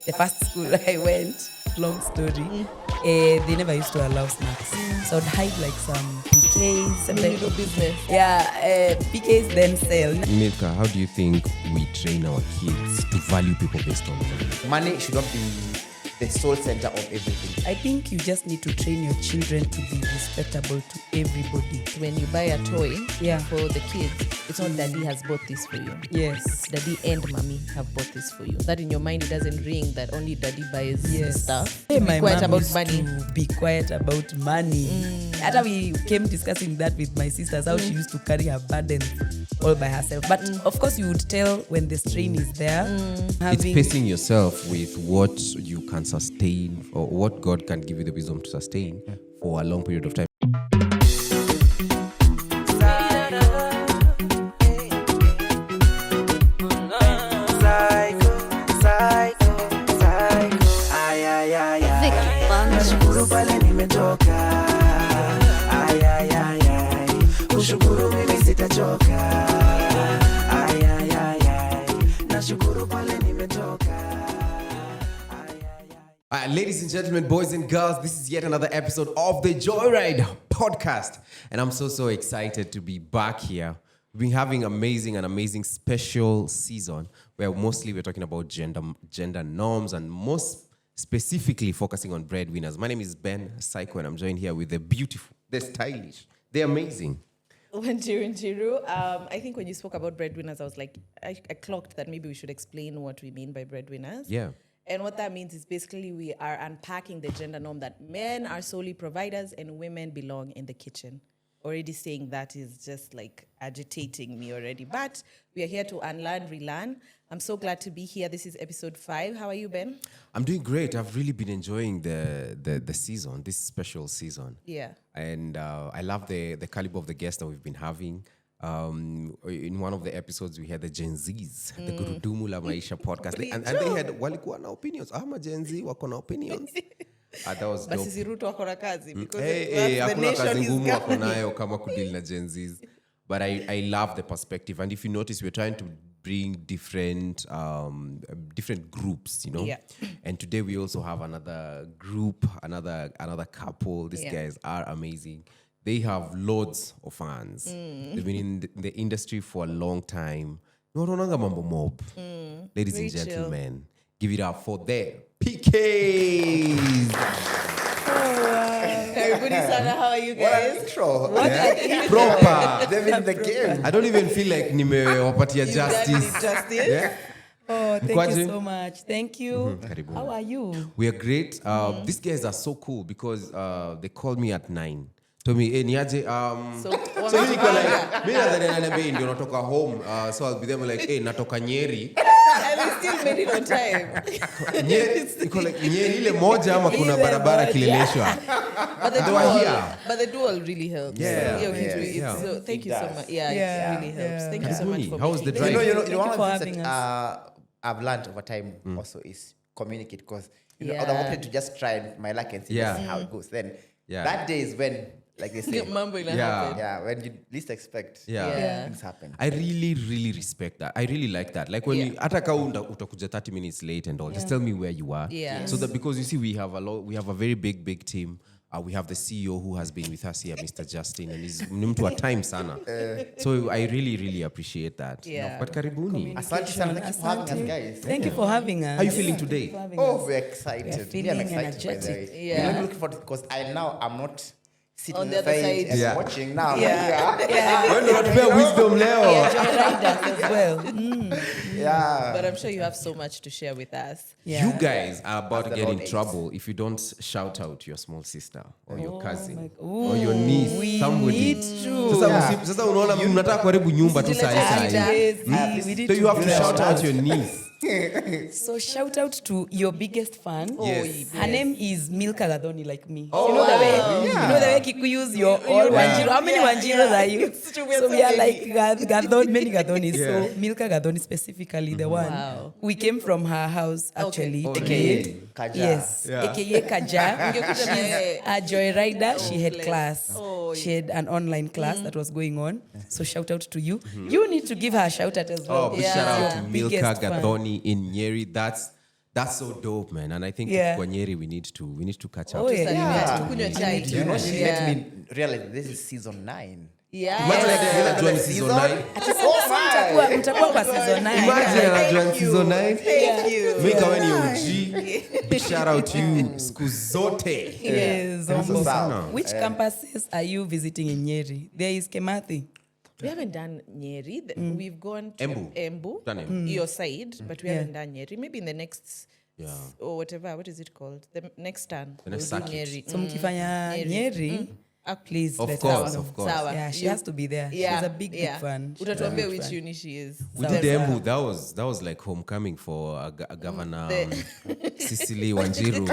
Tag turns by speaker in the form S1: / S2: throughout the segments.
S1: the first school I went, long story, they never used to allow snacks. So I'd hide like some Peekay'S.
S2: Little business.
S1: Yeah, Peekay'S then sell.
S3: Milka, how do you think we train our kids to value people based on money?
S4: Money should not be the sole center of everything.
S1: I think you just need to train your children to be respectable to everybody.
S2: When you buy a toy
S1: Yeah.
S2: for the kids, it's not daddy has bought this for you.
S1: Yes.
S2: Daddy and mommy have bought this for you. That in your mind, it doesn't ring that only daddy buys
S1: Yes.
S2: stuff.
S1: Hey,
S2: Be
S1: my
S2: quiet
S1: mom
S2: about
S1: used
S2: money.
S1: to be quiet about money. After we came discussing that with my sisters, how she used to carry her burden all by herself. But of course, you would tell when the strain is there.
S3: It's pacing yourself with what you can sustain or what God can give you the wisdom to sustain for a long period of time.
S5: Nashukuru pale nimetoka, ay, ay, ay, ay. Kushukuru mimi sitachoka, ay, ay, ay, ay. Nashukuru pale nimetoka.
S3: Ladies and gentlemen, boys and girls, this is yet another episode of the Joyride podcast. And I'm so excited to be back here. We've been having amazing special season where mostly we're talking about gender norms and most specifically focusing on breadwinners. My name is Ben Psycho and I'm joined here with the beautiful, the stylish, the amazing.
S2: Wanjiru. I think when you spoke about breadwinners, I was like, I clocked that maybe we should explain what we mean by breadwinners.
S3: Yeah.
S2: And what that means is basically we are unpacking the gender norm that men are solely providers and women belong in the kitchen. Already saying that is just like agitating me already. But we are here to unlearn, relearn. I'm so glad to be here. This is episode 5. How are you, Ben?
S3: I'm doing great. I've really been enjoying the season, this special season.
S2: Yeah.
S3: And I love the caliber of the guests that we've been having. In one of the episodes, we had the Gen Zs, the Gurudumu La Maisha podcast. And they had walikuwa na opinions. Ama Gen Z wako na opinions. That was dope.
S2: Basi Ruto wako na kazi because
S3: Hakuna kazi ngumu wako nayo kama kudili na Gen Zs. But I love the perspective. And if you notice, we're trying to bring different groups, you know.
S2: Yeah.
S3: And today we also have another group, another couple. These guys are amazing. They have loads of fans. They've been in the industry for a long time. Noronanga mambo mob. Ladies
S2: Very
S3: and
S2: chill.
S3: gentlemen, give it up for the Peekay'S.
S2: Karibuni sana, how are you
S4: What an
S2: guys?
S4: intro.
S3: Proper.
S4: They've been in the game.
S3: I don't even feel like nimewapatia justice. Yeah?
S1: Oh, thank
S3: Mkwaje?
S1: you so much. Thank you.
S3: Karibu.
S1: How are you?
S3: We are great. These guys are so cool because they called me at 9. Told me, niaje,
S2: So,
S3: so mimi niko like, mimi nadhani ananiambia ndio natoka home. So I'll be there like, natoka Nyeri.
S2: and we still made it on time.
S3: Nyeri, iko like Nyeri ile moja ama kuna
S1: Ile
S3: barabara
S1: moja.
S3: kileleshwa.
S2: But the
S3: They were
S2: dual,
S3: here.
S2: but the dual really helps.
S3: Yeah.
S2: So thank you so much. Yeah,
S1: Yeah.
S2: it really helps.
S1: Yeah.
S2: Thank you so much
S3: Karibuni.
S2: for
S3: How was the
S2: making
S3: drive?
S2: it.
S4: You know,
S1: Thank
S4: one
S1: you
S4: of
S1: for
S4: the
S1: having
S4: things that I've learned over time also is communicate because I
S2: Yeah.
S4: wanted to just try my luck and see
S3: Yeah.
S4: how it goes. Then
S3: Yeah.
S4: that day is when, like they say,
S2: Mambo ina
S3: Yeah.
S2: happen.
S4: yeah, when you least expect
S3: Yeah.
S4: things happen.
S3: I really respect that. I really like that. Like when you hata kama utakuja 30 minutes late and all, just tell me where you are.
S2: Yeah.
S3: So that because you see we have a very big team. We have the CEO who has been with us here, Mr. Justin, and he's ni mtu wa time sana. So I really appreciate that.
S2: Yeah.
S3: But karibuni.
S4: Asante sana. Thank you for having us, guys.
S1: Thank you for having us.
S3: How you feeling today?
S1: For having
S4: Oh,
S1: us.
S4: we're excited.
S1: We're
S4: Me, I'm
S1: feeling
S4: excited, by the
S1: energetic.
S4: way.
S2: Yeah.
S4: I'm looking forward to because I'm not sitting
S2: On the other side.
S4: and
S3: Yeah.
S4: watching now.
S2: Yeah.
S3: Wewe ndio unatupea wisdom leo.
S1: Joyriders as well.
S4: Yeah.
S2: But I'm sure you have so much to share with us.
S1: Yeah.
S3: You guys are about to
S4: the
S3: get
S4: Lord
S3: in
S4: aids.
S3: trouble if you don't shout out your small sister or your cousin
S1: my-
S3: or your niece,
S1: We
S3: somebody.
S1: need to.
S3: Sasa unaona mnataka kuharibu nyumba tu saa hii.
S1: Yes, we need
S3: So you have to
S1: do that.
S3: shout out your niece.
S1: So shout out to your biggest fan.
S3: Yes.
S1: Her name is Milka Gadhoni, like me. You know the way you know the way Kikuyus, you're all Wanjiru. How many Wanjiros are you? So we are like Gadhoni, many Gadhonis. So Milka Gadhoni specifically, the one.
S2: Wow.
S1: We came from her house actually.
S3: Okay.
S1: AKA
S4: Kaja.
S1: Yes.
S3: Yeah.
S1: AKA Kaja.
S2: Ungekuja na yeye.
S1: A Joyrider. She had
S2: bless.
S1: class.
S2: Oh,
S1: She had an online class that was going on. So shout out to you. You need to give her a shout out as well.
S3: Oh, big shout out to
S1: Your
S3: Milka
S1: biggest fan.
S3: Gadhoni in Nyeri. That's That's so dope, man. And I think
S1: Yeah.
S3: kwa Nyeri we need to catch up.
S1: Oh, yeah.
S2: Yeah. Tukunywe chai.
S4: You know, she
S2: Yeah.
S4: let me realize this is season 9.
S2: Yeah.
S3: Imagine anajua ni season 9.
S1: Mtakuwa kwa season 9.
S3: Imagine anajua ni season 9.
S2: Thank you.
S3: Make a when OG. Big shout out to you. Siku zote.
S1: Yes,
S4: That's
S3: sana.
S1: Which campuses are you visiting in Nyeri? There is Kemathi.
S2: We haven't done Nyeri. We've gone to
S3: Embu. Done Embu.
S2: your side, but we haven't done Nyeri. Maybe in the next,
S3: Yeah.
S2: or whatever, what is it called? The next turn.
S3: The next
S2: we'll do
S3: circuit.
S2: Nyeri.
S1: So mkifanya Nyeri, please
S3: Of
S1: let
S3: course,
S1: us know.
S3: of course.
S2: Sawa.
S1: Yeah, she
S2: You-
S1: has to be there. She's a big fan. She's a
S2: Utatuambia
S1: big
S2: which
S1: fan.
S2: uni she is.
S3: We did Embu. That was like homecoming for a governor, Cicely Wanjiru.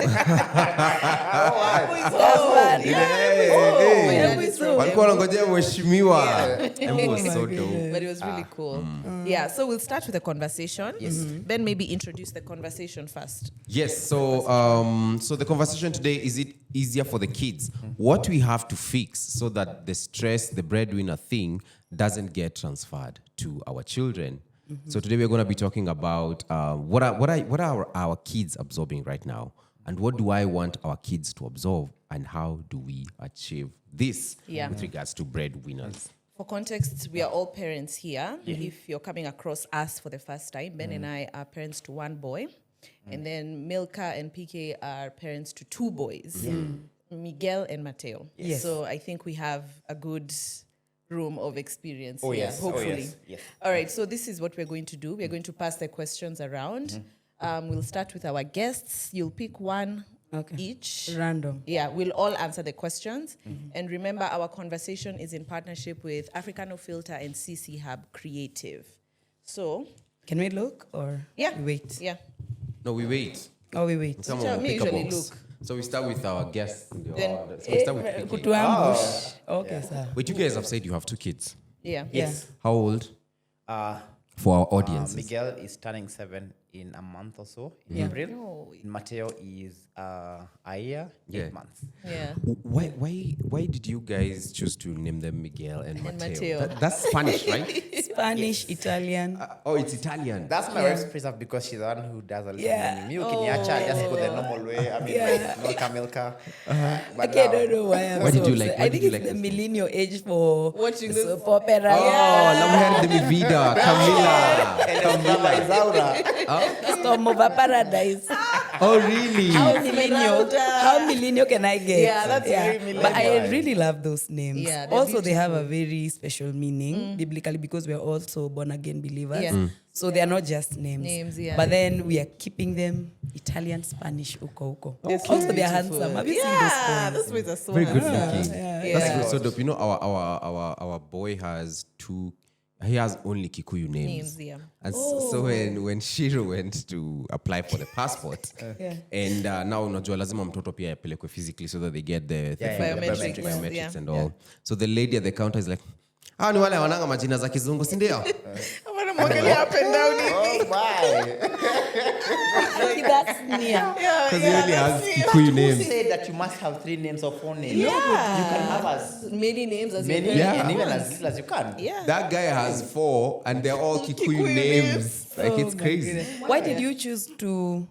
S3: Walikuwa wanangojea mheshimiwa. Embu was so dope.
S2: But it was really cool. Yeah, so we'll start with the conversation. Yes. Then maybe introduce the conversation first.
S3: Yes. So the conversation today, is it easier for the kids? What we have to fix so that the stress, the breadwinner thing, doesn't get transferred to our children. So today we're going to be talking about what are our kids absorbing right now, and what do I want our kids to absorb, and how do we achieve this with regards to breadwinners?
S2: For context, we are all parents here. If you're coming across us for the first time, Ben and I are parents to one boy. And then Milka and PK are parents to 2 boys, Miguel and Mateo.
S1: Yes.
S2: So I think we have a good room of experience here,
S4: yes. Oh,
S2: hopefully.
S4: yes.
S2: All right, so this is what we're going to do. We're going to pass the questions around. We'll start with our guests. You'll pick one each.
S1: Random.
S2: Yeah, we'll all answer the questions. And remember, our conversation is in partnership with Africano Filter and CC Hub Creative. So,
S1: Can we look or
S2: yeah.
S1: we wait?
S2: Yeah.
S3: No, we wait.
S1: Oh, we wait.
S3: Come
S2: Teacher,
S3: on,
S2: me
S3: pick a
S2: usually
S3: box.
S2: look.
S3: So we start with our guests. So
S2: Then-
S3: we start with PK.
S1: Kutuambush. Okay, sir.
S3: Wait, you guys have said you have 2 kids.
S2: Yeah.
S1: Yes.
S3: How old?
S4: Uh,
S3: For our audiences.
S4: Miguel is turning 7 in a month or so, in April. Mateo is a year, 8 months.
S2: Yeah.
S3: Why did you guys choose to name them Miguel and Mateo?
S2: Mateo.
S3: That's Spanish, right?
S1: Spanish, Italian.
S3: Oh, it's Italian.
S4: That's my wife's preserve because she's the one who does a little
S1: Yeah.
S4: naming. Me, ukiniacha, just go the normal way. I mean, like Milka. But
S1: Okay, I
S4: now-
S1: don't know why I'm
S3: Why did
S1: so
S3: you like-
S1: upset.
S3: why
S1: I
S3: did
S1: think
S3: you
S1: it's
S3: like
S1: the
S3: this?
S1: millennial age for
S2: Watching this.
S1: soap opera.
S3: Oh, la mujer de mi vida, Camila.
S1: Storm over Paradise.
S3: Oh, really?
S1: How millennial can I get?
S2: Yeah, that's very
S1: But I
S4: millennial.
S1: really love those names.
S2: Yeah, they're
S1: Also, they have a very special meaning biblically because we are also born again believers.
S2: Yeah.
S1: So they are not just names.
S2: Names, yeah.
S1: But then we are keeping them Italian, Spanish, uko. Also, they are handsome. Have you seen
S2: Yeah,
S1: those
S2: those boys are so
S3: Very good
S2: handsome.
S3: looking.
S2: Yeah.
S3: That's so dope. You know, our boy has 2. He has only Kikuyu names.
S2: Names, yeah.
S3: And so when Shiro went to apply for the passport, and now unajua lazima mtoto pia apelekwe physically so that they get the
S2: Biometrics,
S3: biometrics
S2: yeah.
S3: and all. So the lady at the counter is like, ni wale wananga majina za kizungu, si ndio?
S2: Mwanamwangalia up and down hivi.
S4: Oh, my.
S1: That's near.
S3: Because he only has Kikuyu
S4: Who
S3: names.
S4: said that you must have 3 names or 4 names?
S2: Yeah.
S4: You can have as
S2: Many names as
S4: many
S2: you
S3: Yeah.
S4: and even as little as you can.
S2: Yeah.
S3: That guy has 4 and they're all Kikuyu
S2: Kikuyu
S3: names. Like
S1: Oh
S3: it's
S1: my
S3: crazy.
S1: goodness. Why did you choose to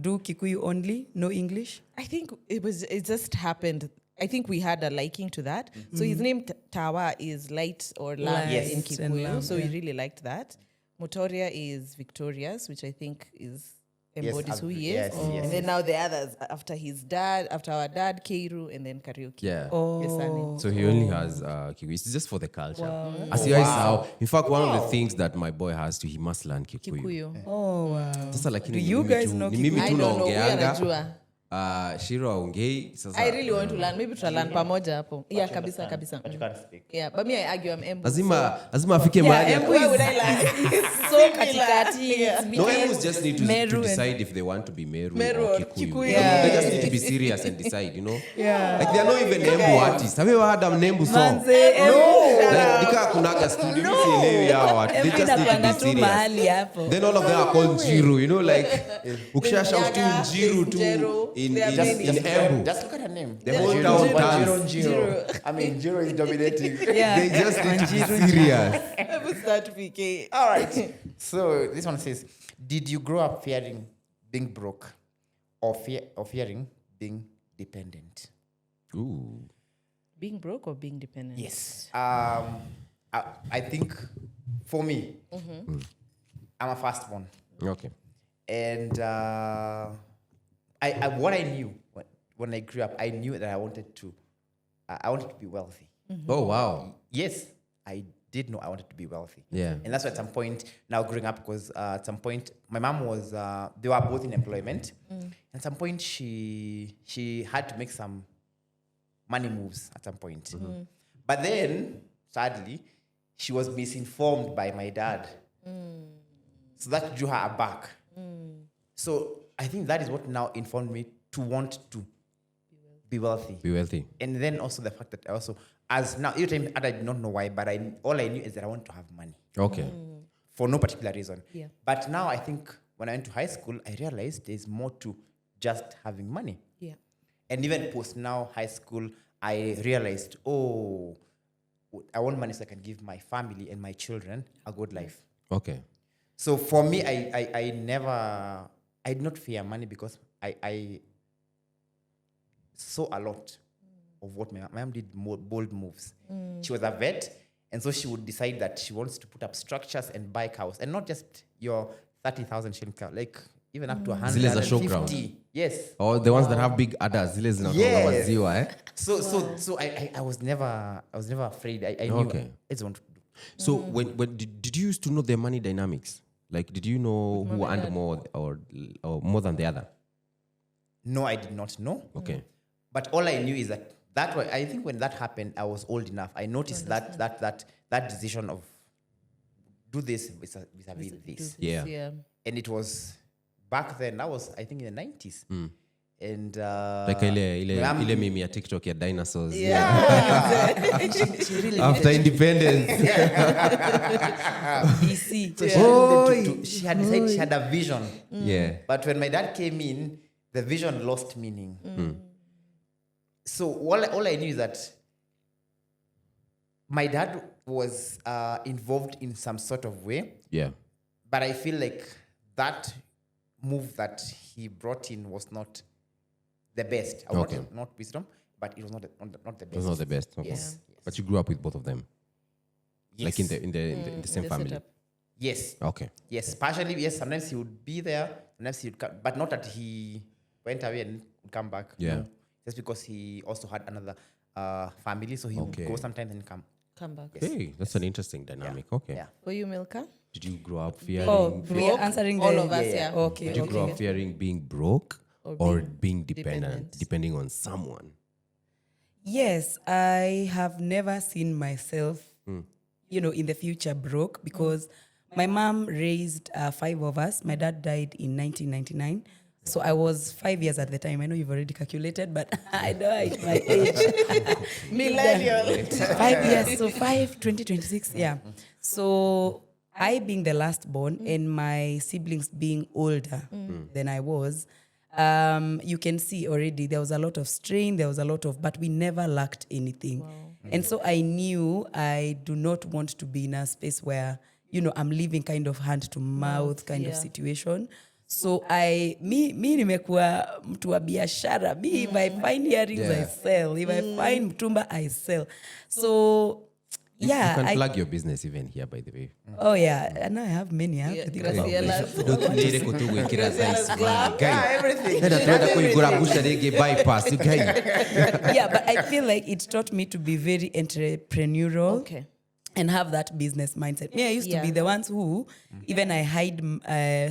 S1: do Kikuyu only, no English?
S2: I think it just happened. I think we had a liking to that. So his name Tawa is light or lamb
S1: Light
S2: in
S1: and
S2: Kikuyu.
S1: lamb,
S2: So we
S1: yeah.
S2: really liked that. Motoria is victorious, which I think embodies who he is.
S4: yes, yes,
S2: And then now the others after our dad, Keiru, and then karaoke.
S3: Yeah.
S2: Your son.
S3: So he only has Kikuyu. It's just for the culture. In fact, one of the things that my boy has to, he must learn Kikuyu.
S2: Kikuyu.
S1: Oh, wow.
S3: Sasa lakini
S1: Do you
S3: ni mimi
S1: guys
S3: tu-
S1: know
S3: ni mimi
S2: I
S3: tu
S2: don't know.
S3: naongeanga.
S2: Anajua.
S3: Shiro aongei. Sasa
S2: I really want to learn. Maybe tutalan pamoja hapo. Yeah, kabisa.
S4: But you can't speak.
S2: Yeah, but me I argue I'm Embu.
S3: lazima afike mahali.
S1: Embu
S2: Where would I learn?
S1: So katikati. It's
S3: No,
S1: between
S3: Embus just need to
S1: Meru and-
S3: decide if they want to be Meru
S2: Meru
S3: or
S2: or
S3: Kikuyu.
S2: Kikuyu.
S3: They just need to be serious and decide, you know?
S1: Yeah.
S3: Like they're not even Embu artists. Have you ever heard of Embu song?
S1: Manze, Embu.
S3: Like nika kunaga studio. No. Sielewi hawa watu. They
S1: Embu
S3: just need to
S1: inakuanga
S3: be
S1: tu
S3: serious.
S1: mahali hapo.
S3: Then all of them are called Njiru, you know, like ukisha shout tu
S2: Nyaga,
S3: Njiru tu
S2: Njeru.
S3: in
S2: They are
S3: Embu.
S4: Just look at her name.
S3: The whole town dance.
S4: Jiro. I mean, Jiro is dominating.
S1: Yeah.
S3: They just need to be
S1: Njiru.
S3: serious.
S2: Embu start PK.
S4: All right. So this one says, did you grow up fearing being broke or fearing being dependent?
S3: Ooh.
S2: Being broke or being dependent?
S4: Yes. I think for me, I'm a firstborn.
S3: Okay.
S4: And what I knew when I grew up, I knew that I wanted to be wealthy.
S3: Oh, wow.
S4: Yes, I did know I wanted to be wealthy.
S3: Yeah.
S4: And that's why at some point, now growing up, because at some point, my mom was, they were both in employment. And at some point, she had to make some money moves at some point. But then, sadly, she was misinformed by my dad. So that drew her back. So I think that is what now informed me to want to be wealthy.
S3: Be wealthy.
S4: And then also the fact that I also, as now, every time I did not know why, but all I knew is that I want to have money.
S3: Okay.
S4: For no particular reason.
S2: Yeah.
S4: But now I think when I went to high school, I realized there's more to just having money.
S2: Yeah.
S4: And even post now high school, I realized, I want money so I can give my family and my children a good life.
S3: Okay.
S4: So for me, I did not fear money because I saw a lot of what my mom did, more bold moves. She was a vet, and so she would decide that she wants to put up structures and buy cows, and not just your 30,000 shilling cow, like even up to 150.
S3: Zile za showground.
S4: Yes.
S3: Or the ones that have big udders. Zile zinatoka maziwa, eh?
S4: So I was never afraid. I knew
S3: Okay.
S4: I just want to do.
S3: So when did you used to know their money dynamics? Like, did you know who earned more or more than the other?
S4: No, I did not know.
S3: Okay.
S4: But all I knew is that way. I think when that happened, I was old enough. I noticed that decision of do this vis-a-vis this.
S3: Yeah.
S4: And it was back then. That was, I think, in the 90s. And
S3: Like ile meme ya TikTok ya dinosaurs.
S2: She really
S3: After independence.
S2: BC.
S4: So she had decided she had a vision.
S3: Yeah.
S4: But when my dad came in, the vision lost meaning. So all I knew is that my dad was involved in some sort of way.
S3: Yeah.
S4: But I feel like that move that he brought in was not the best. I
S3: Okay.
S4: not wisdom, but it was not the best.
S3: It was not the best. Okay.
S4: Yes.
S3: But you grew up with both of them.
S4: Yes.
S3: Like in the same
S2: the
S3: family.
S2: setup.
S4: Yes.
S3: Okay.
S4: Yes. Partially, yes. Sometimes he would be there. Sometimes he would come, but not that he went away and would come back.
S3: Yeah.
S4: No. Just because he also had another family, so he
S3: Okay.
S4: would go sometimes and come.
S2: Come back.
S4: Yes.
S3: Hey, that's an interesting dynamic. Okay.
S4: Yeah.
S2: For you, Milka?
S3: Did you grow up fearing?
S1: We are answering
S2: All
S1: the-
S2: of us, yeah.
S1: Okay.
S3: Did you grow up fearing being broke or being dependent,
S2: dependent.
S3: depending on someone?
S1: Yes, I have never seen myself, in the future broke because my mom raised 5 of us. My dad died in 1999. So I was 5 years at the time. I know you've already calculated, but I know it's my age.
S2: Millennial.
S1: 5 years. So 2026. Yeah. So I being the last born and my siblings being older than I was, you can see already there was a lot of strain, but we never lacked anything. Wow. And so I knew I do not want to be in a space where, I'm living kind of hand to mouth kind of situation. So mi nimekuwa mtu wa biashara. If I find earrings, I sell. If I find mtumba, I sell. So yeah,
S3: You can plug your business even here, by the way.
S1: Oh yeah, and I have many. I have to think about
S3: Dotulire kutuwekera size fulani. Guy.
S4: Everything.
S3: Nenda tuenda kuiguragusha rege bypass. You guy.
S1: Yeah, but I feel like it taught me to be very entrepreneurial.
S2: Okay.
S1: And have that business mindset. Me, I used to be the ones who, even I hide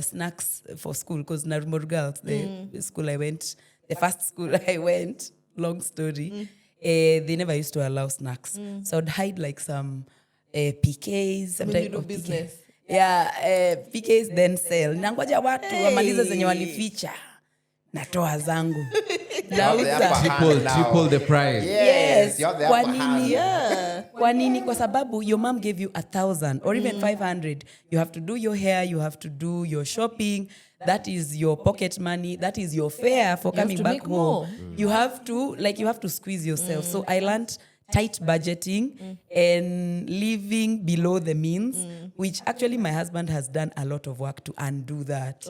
S1: snacks for school because Narumor Girls, the school I went, the first school I went, long story, they never used to allow snacks. So I'd hide like some Peekay'S. Some type of
S2: business.
S1: Yeah, Peekay'S then sell. Nangoja watu wamalize zenye walificha. Natoa zangu.
S3: Triple the price.
S1: Yes.
S4: You have the
S1: Kwa
S4: upper hand.
S1: nini? Kwa nini? Kwa sababu your mom gave you 1,000 or even 500. You have to do your hair, you have to do your shopping. That is your pocket money. That is your fare for coming
S2: to
S1: back
S2: make
S1: home.
S2: more.
S1: You have to squeeze yourself. So I learned tight budgeting and living below the means, which actually my husband has done a lot of work to undo that.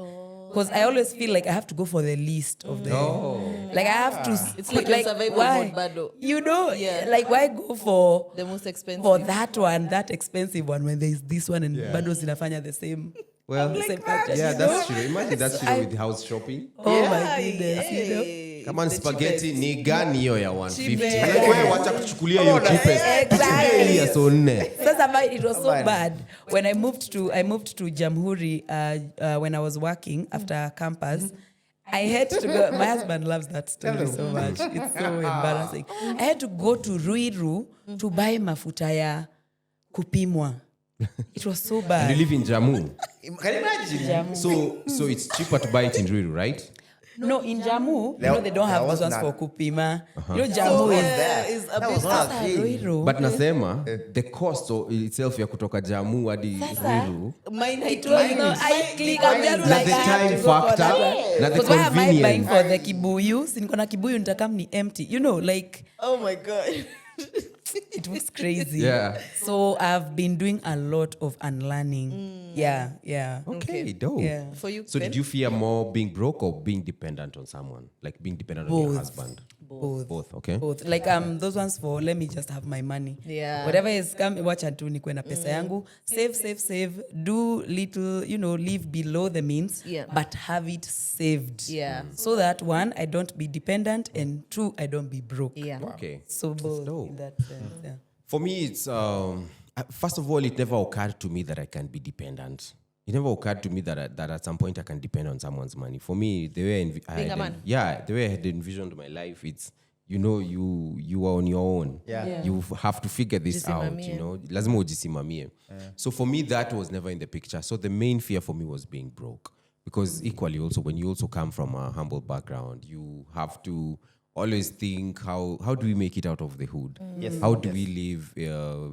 S1: Because I always feel like I have to go for the least of the. Like I have to.
S2: It's like a survival
S1: why?
S2: mode battle.
S1: You know,
S2: Yeah.
S1: like why go for
S2: The most expensive.
S1: for that one, that expensive one when there's this one and bado zinafanya the same.
S3: Well,
S1: the same purchase,
S3: yeah,
S1: you know?
S3: that's true. Imagine that's true
S1: I-
S3: with house shopping.
S1: Oh my goodness, you know.
S3: Come on, spaghetti ni gani hiyo ya 150?
S2: Cheapest.
S3: Like wewe wacha kuchukulia hiyo cheapest.
S1: Exactly.
S3: Chukulia ile ya so nne.
S1: Sasa it was so bad when I moved to Jamhuri when I was working after campus. I had to go. My husband loves that story so much. It's so embarrassing. I had to go to Ruiru to buy mafuta ya kupimwa. It was so
S3: And
S1: bad.
S3: you live in Jammu.
S4: Can you imagine?
S3: So it's cheaper to buy it in Ruiru, right?
S1: No, in Jammu,
S4: There-
S1: they don't have
S4: there
S1: those
S4: was
S1: ones for
S4: none.
S1: kupima. You know, Jammu is
S4: There.
S2: is a
S4: That
S2: bit
S4: was not a
S1: Sasa
S4: thing.
S1: Ruiru.
S3: But nasema the cost itself ya kutoka Jammu hadi Ruiru.
S2: Mine
S1: It was not. I click. I'm just
S3: Na
S1: like
S3: the
S1: I have
S3: time
S1: to go for
S3: factor,
S1: that one.
S3: na the
S1: 'Cause why am I buying
S3: convenience.
S1: for the kibuyu? Si niko na kibuyu nitakam ni empty. You know, like
S2: Oh my god.
S1: it was crazy.
S3: Yeah.
S1: So I've been doing a lot of unlearning. Yeah.
S3: Okay, dope.
S1: Yeah.
S2: For you,
S3: So
S2: Ben?
S3: did you fear more being broke or being dependent on someone? Like being dependent on your
S1: Both.
S3: husband?
S1: Both.
S3: Okay.
S1: Both. Like those ones for let me just have my money.
S2: Yeah.
S1: Whatever is come wacha tu nikuwe na pesa yangu. Save. Do little, live below the means,
S2: Yeah.
S1: but have it saved.
S2: Yeah.
S1: So that one, I don't be dependent, and two, I don't be broke.
S2: Yeah.
S3: Okay.
S1: So both
S3: dope.
S1: in that sense. Yeah.
S3: For me, it's first of all, it never occurred to me that I can be dependent. It never occurred to me that at some point I can depend on someone's money. For me, the way
S2: Being a man.
S3: the way I had envisioned my life, it's you are on your own.
S4: Yeah.
S3: You have to figure this out.
S2: Jisimamie.
S3: Lazima ujisimamie. So for me, that was never in the picture. So the main fear for me was being broke, because equally also when you also come from a humble background, you have to always think how do we make it out of the hood?
S4: Yes.
S3: How do we live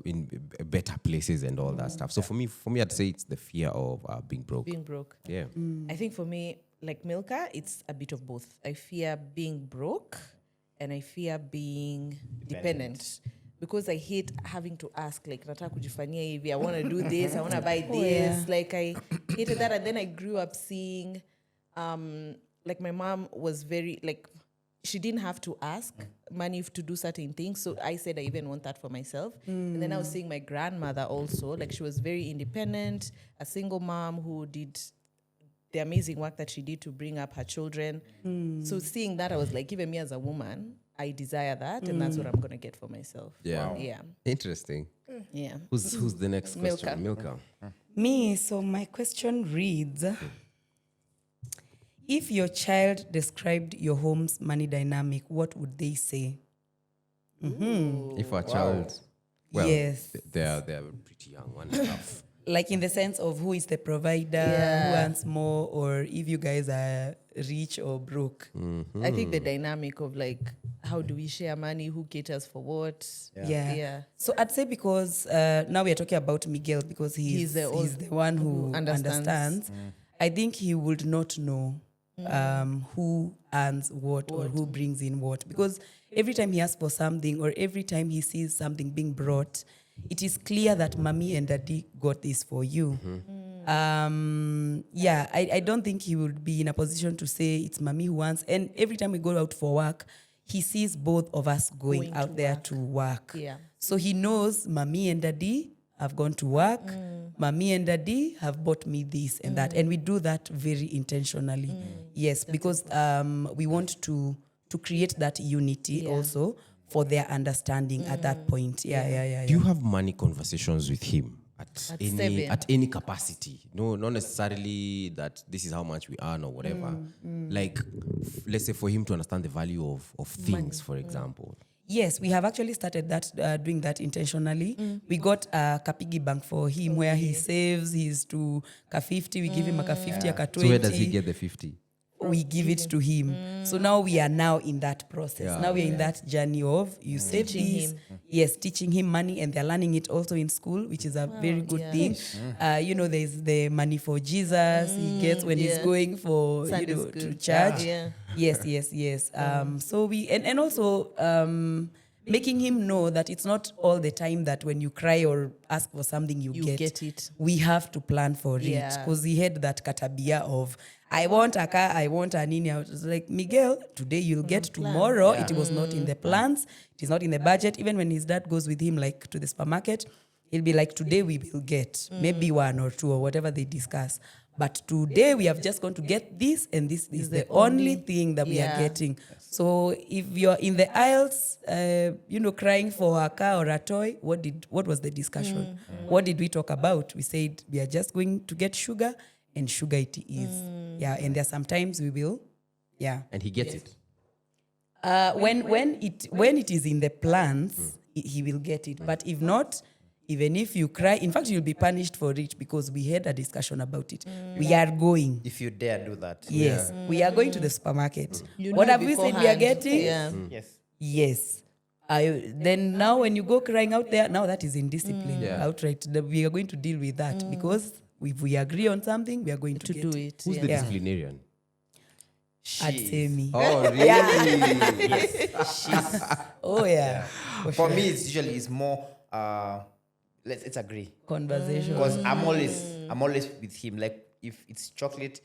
S3: in better places and all that stuff? So for me, I'd say it's the fear of being broke.
S2: Being broke.
S3: Yeah.
S2: I think for me, like Milka, it's a bit of both. I fear being broke and I fear being dependent. Because I hate having to ask, like, nataka kujifanyia hivi, I want to do this, I want to buy this. Like, I hated that. And then I grew up seeing, like, my mom was very, like, she didn't have to ask money to do certain things. So I said I even want that for myself. And then I was seeing my grandmother also. Like, she was very independent, a single mom who did the amazing work that she did to bring up her children. So seeing that, I was like, even me as a woman, I desire that, and that's what I'm gonna get for myself.
S3: Yeah. Wow.
S2: Yeah.
S3: Interesting.
S2: Yeah.
S3: Who's the next question? Milka.
S1: Me, so my question reads, if your child described your home's money dynamic, what would they say?
S3: If a child, well,
S1: Yes.
S3: they're pretty young, 1.5.
S1: Like in the sense of who is the provider, who earns more, or if you guys are rich or broke.
S2: I think the dynamic of like, how do we share money? Who caters for what?
S1: Yeah. So I'd say because now we are talking about Miguel because he's the one who understands. I think he would not know who earns what or who brings in what. Because every time he asks for something or every time he sees something being brought, it is clear that mommy and daddy got this for you. I don't think he would be in a position to say it's mommy who wants. And every time we go out for work, he sees both of us going out there to work.
S2: Yeah.
S1: So he knows mommy and daddy have gone to work. Mommy and daddy have bought me this and that. And we do that very intentionally. Yes, because we want to create that unity also for their understanding at that point. Yeah.
S3: Do you have money conversations with him at any capacity? No, not necessarily that this is how much we earn or whatever. Like, let's say for him to understand the value of things, for example.
S1: Yes, we have actually started that doing that intentionally. We got a Kapigi bank for him where he saves his to ka 50. We give him a ka 50, a ka 20.
S3: So where does he get the 50?
S1: We give it to him. So now we are now in that process. Now we're in that journey of you save
S2: Teaching
S1: this.
S2: him.
S1: Yes, teaching him money, and they're learning it also in school, which is a very good thing. There's the money for Jesus he gets when he's going for
S2: Sunday
S1: to
S2: school.
S1: church.
S2: Yeah.
S1: Yes. So we and also making him know that it's not all the time that when you cry or ask for something you
S2: get it.
S1: We have to plan for it
S2: Yeah.
S1: because he had that katabia of I want a car, I want a nini. I was like, Miguel, today you'll get, tomorrow it was not in the plans, it is not in the budget. Even when his dad goes with him like to the supermarket, he'll be like, today we will get maybe 1 or 2 or whatever they discuss. But today we have just going to get this, and this is the only thing that we are getting. So if you're in the aisles, crying for a car or a toy, what was the discussion? What did we talk about? We said we are just going to get sugar, and sugar it is. Yeah, and there are sometimes we will. Yeah.
S3: And he gets it.
S1: When it is in the plans, he will get it. But if not, even if you cry, in fact, you'll be punished for it, because we had a discussion about it. We are going.
S4: If you dare do that.
S1: Yes, we are going to the supermarket.
S2: You
S1: What
S2: know
S1: have we said we are
S2: beforehand.
S1: getting?
S2: Yeah.
S4: Yes.
S1: Yes. Then now when you go crying out there, now that is indiscipline. Outright. We are going to deal with that, because if we agree on something, we are going to
S2: To do it.
S3: Who's the disciplinarian?
S1: I'd say me.
S3: Oh, really?
S1: Oh, yeah.
S4: For me, it's more. Let's agree.
S1: Conversation.
S4: Because I'm always with him. Like if it's chocolate,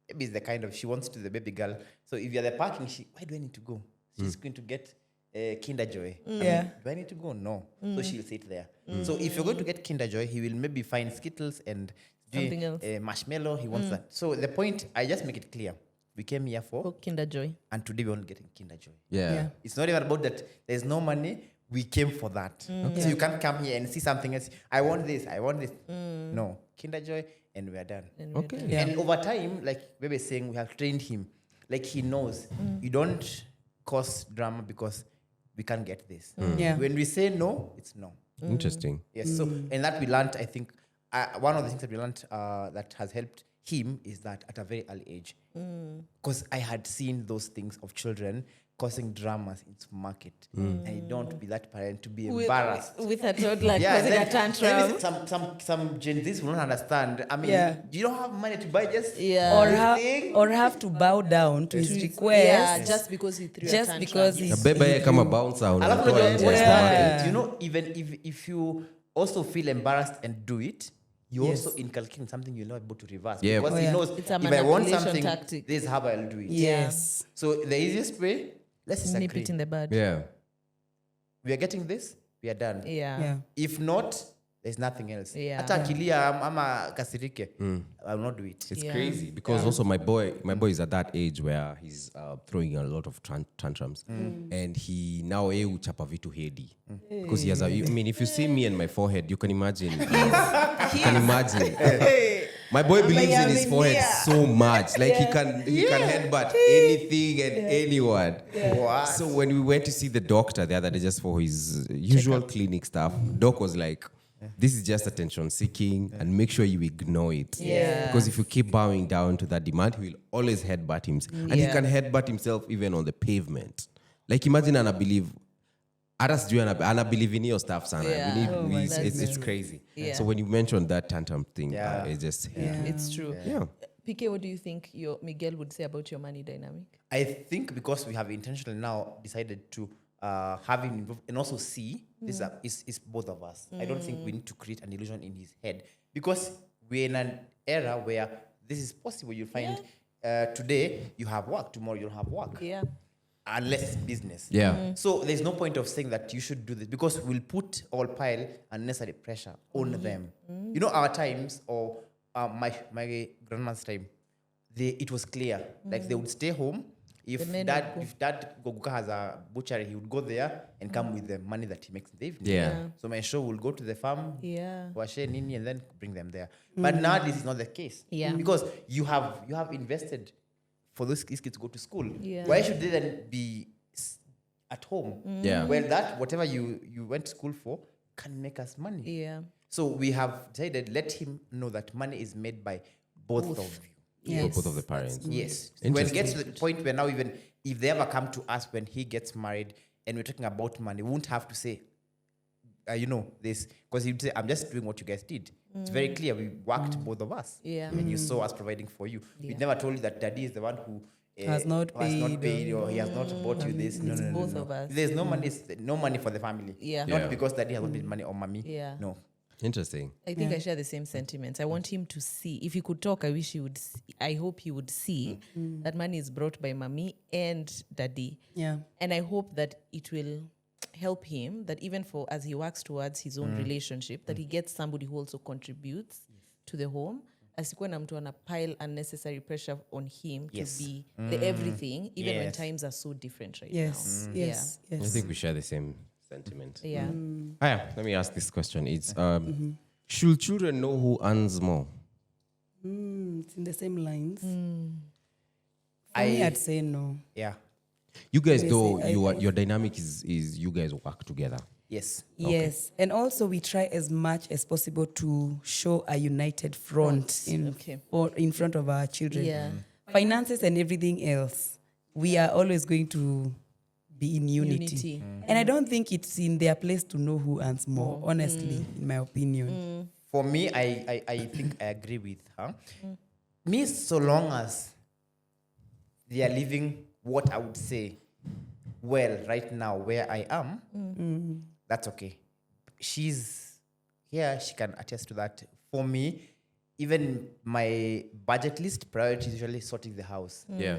S4: maybe it's the kind of she wants to the baby girl. So if you're the parking, why do I need to go? She's going to get Kinder Joy.
S1: Yeah.
S4: Do I need to go? No. So she'll sit there. So if you're going to get Kinder Joy, he will maybe find Skittles and
S2: Something else.
S4: Marshmallow. He wants that. So the point, I just make it clear. We came here for,
S2: Kinder Joy.
S4: and today we're only getting Kinder Joy.
S3: Yeah.
S4: It's not even about that there's no money. We came for that. So you can't come here and see something else. I want this. No. Kinder Joy, and we are done.
S3: Okay.
S1: Yeah.
S4: And over time, like Bebe is saying, we have trained him. Like he knows you don't cause drama because we can't get this.
S1: Yeah.
S4: When we say no, it's no.
S3: Interesting.
S4: Yes. So, and that we learned, I think, one of the things that we learned that has helped him is that at a very early age. Because I had seen those things of children causing dramas in supermarket. And you don't be that parent to be embarrassed.
S2: With a toddler causing
S4: then-
S2: a tantrum.
S4: then some Gen Zs will not understand. I mean,
S1: Yeah.
S4: you don't have money to buy just
S1: Or have to bow down to his request.
S2: Yeah, just because he threw a
S1: Just
S2: tantrum.
S1: because
S3: Na
S1: he's
S3: beba yeye kama bouncer
S4: Alafu
S3: unatoa
S4: unajua
S3: nje
S4: what's
S3: ya
S4: happening,
S3: supermarket.
S4: you know, even if you also feel embarrassed and do it, you
S1: Yes.
S4: also inculcating something you're not able to reverse.
S3: Yeah.
S4: Because
S1: Oh,
S4: he
S1: yeah.
S4: knows
S2: It's a
S4: if I want
S2: manipulation
S4: something,
S2: tactic.
S4: this is how I'll do it.
S1: Yes.
S4: So the easiest way, let's
S2: Nip
S4: disagree.
S2: it in the bud.
S3: Yeah.
S4: We are getting this, we are done.
S1: Yeah.
S4: If not, there's nothing else.
S2: Yeah.
S4: Hata akilia ama kasirike, I will not do it.
S3: It's
S2: Yeah.
S3: crazy because also my boy is at that age where he's throwing a lot of tantrums, and he now uchapa vitu hedi because he has I mean, if you see me and my forehead, you can imagine. My boy believes in his forehead so much, like he can headbutt anything and anyone.
S4: What?
S3: So when we went to see the doctor the other day just for his usual clinic stuff, doc was like, this is just attention seeking and make sure you ignore it.
S2: Yeah.
S3: Because if you keep bowing down to that demand, he will always headbutt himself. And he
S2: Yeah.
S3: can headbutt himself even on the pavement. Like imagine Anna believe in your stuff, sana.
S2: Yeah.
S3: I believe it's crazy.
S2: Yeah.
S3: So when you mentioned that tantrum thing,
S4: Yeah.
S3: it just
S2: It's true.
S3: yeah.
S2: PK, what do you think Miguel would say about your money dynamic?
S4: I think because we have intentionally now decided to have him involved and also see this is both of us. I don't think we need to create an illusion in his head because we're in an era where this is possible. You'll find today you have work, tomorrow you'll have work.
S2: Yeah.
S4: Unless it's business.
S3: Yeah.
S4: So there's no point of saying that you should do this because we'll put all pile unnecessary pressure on them. You know, our times or my grandma's time, it was clear. Like they would stay home. If
S2: men
S4: dad Goguka has a butchery, he would go there and come with the money that he makes in the evening.
S3: Yeah.
S4: So my show will go to the farm,
S2: Yeah.
S4: wash nini, and then bring them there. But now this is not the case.
S2: Yeah.
S4: Because you have invested for those kids to go to school.
S2: Yeah.
S4: Why should they then be at home?
S3: Yeah.
S4: Well, that whatever you went to school for can make us money.
S2: Yeah.
S4: So we have decided let him know that money is made by both of you.
S1: Yes.
S3: Both of the parents.
S4: Yes. When it gets to the point where now even if they ever come to us when he gets married and we're talking about money, we won't have to say, this, because he'd say, I'm just doing what you guys did. It's very clear. We worked both of us.
S2: Yeah.
S4: And you saw us providing for you. We never told you that daddy is the one who
S1: Has not paid
S4: or he has not bought you this. No,
S2: It's
S4: no,
S2: both of us.
S4: There's no money for the family.
S2: Yeah.
S4: Not
S3: Yeah.
S4: because daddy has not paid money or mommy.
S2: Yeah.
S4: No.
S3: Interesting.
S2: I think I share the same sentiments. I want him to see. If he could talk, I wish he would. I hope he would see that money is brought by mommy and daddy.
S1: Yeah.
S2: And I hope that it will help him that even for as he works towards his own relationship, that he gets somebody who also contributes to the home. Asikuwe na mtu ana pile unnecessary pressure on him to be the everything, even when times are so different right
S1: Yes.
S2: now.
S1: Yes.
S3: I think we share the same sentiment.
S2: Yeah.
S3: Let me ask this question. It's should children know who earns more?
S1: It's in the same lines. For me, I'd say no.
S4: Yeah.
S3: You guys,
S1: Yes,
S3: though,
S1: I-
S3: your dynamic is you guys work together.
S4: Yes.
S1: Yes, and also we try as much as possible to show a united front in front of our children.
S2: Yeah.
S1: Finances and everything else, we are always going to be in unity. And I don't think it's in their place to know who earns more, honestly, in my opinion.
S4: For me, I think I agree with her. Me, so long as they are living what I would say well right now where I am, that's okay. She's here, she can attest to that. For me, even my budget list priority is usually sorting the house.
S3: Yeah.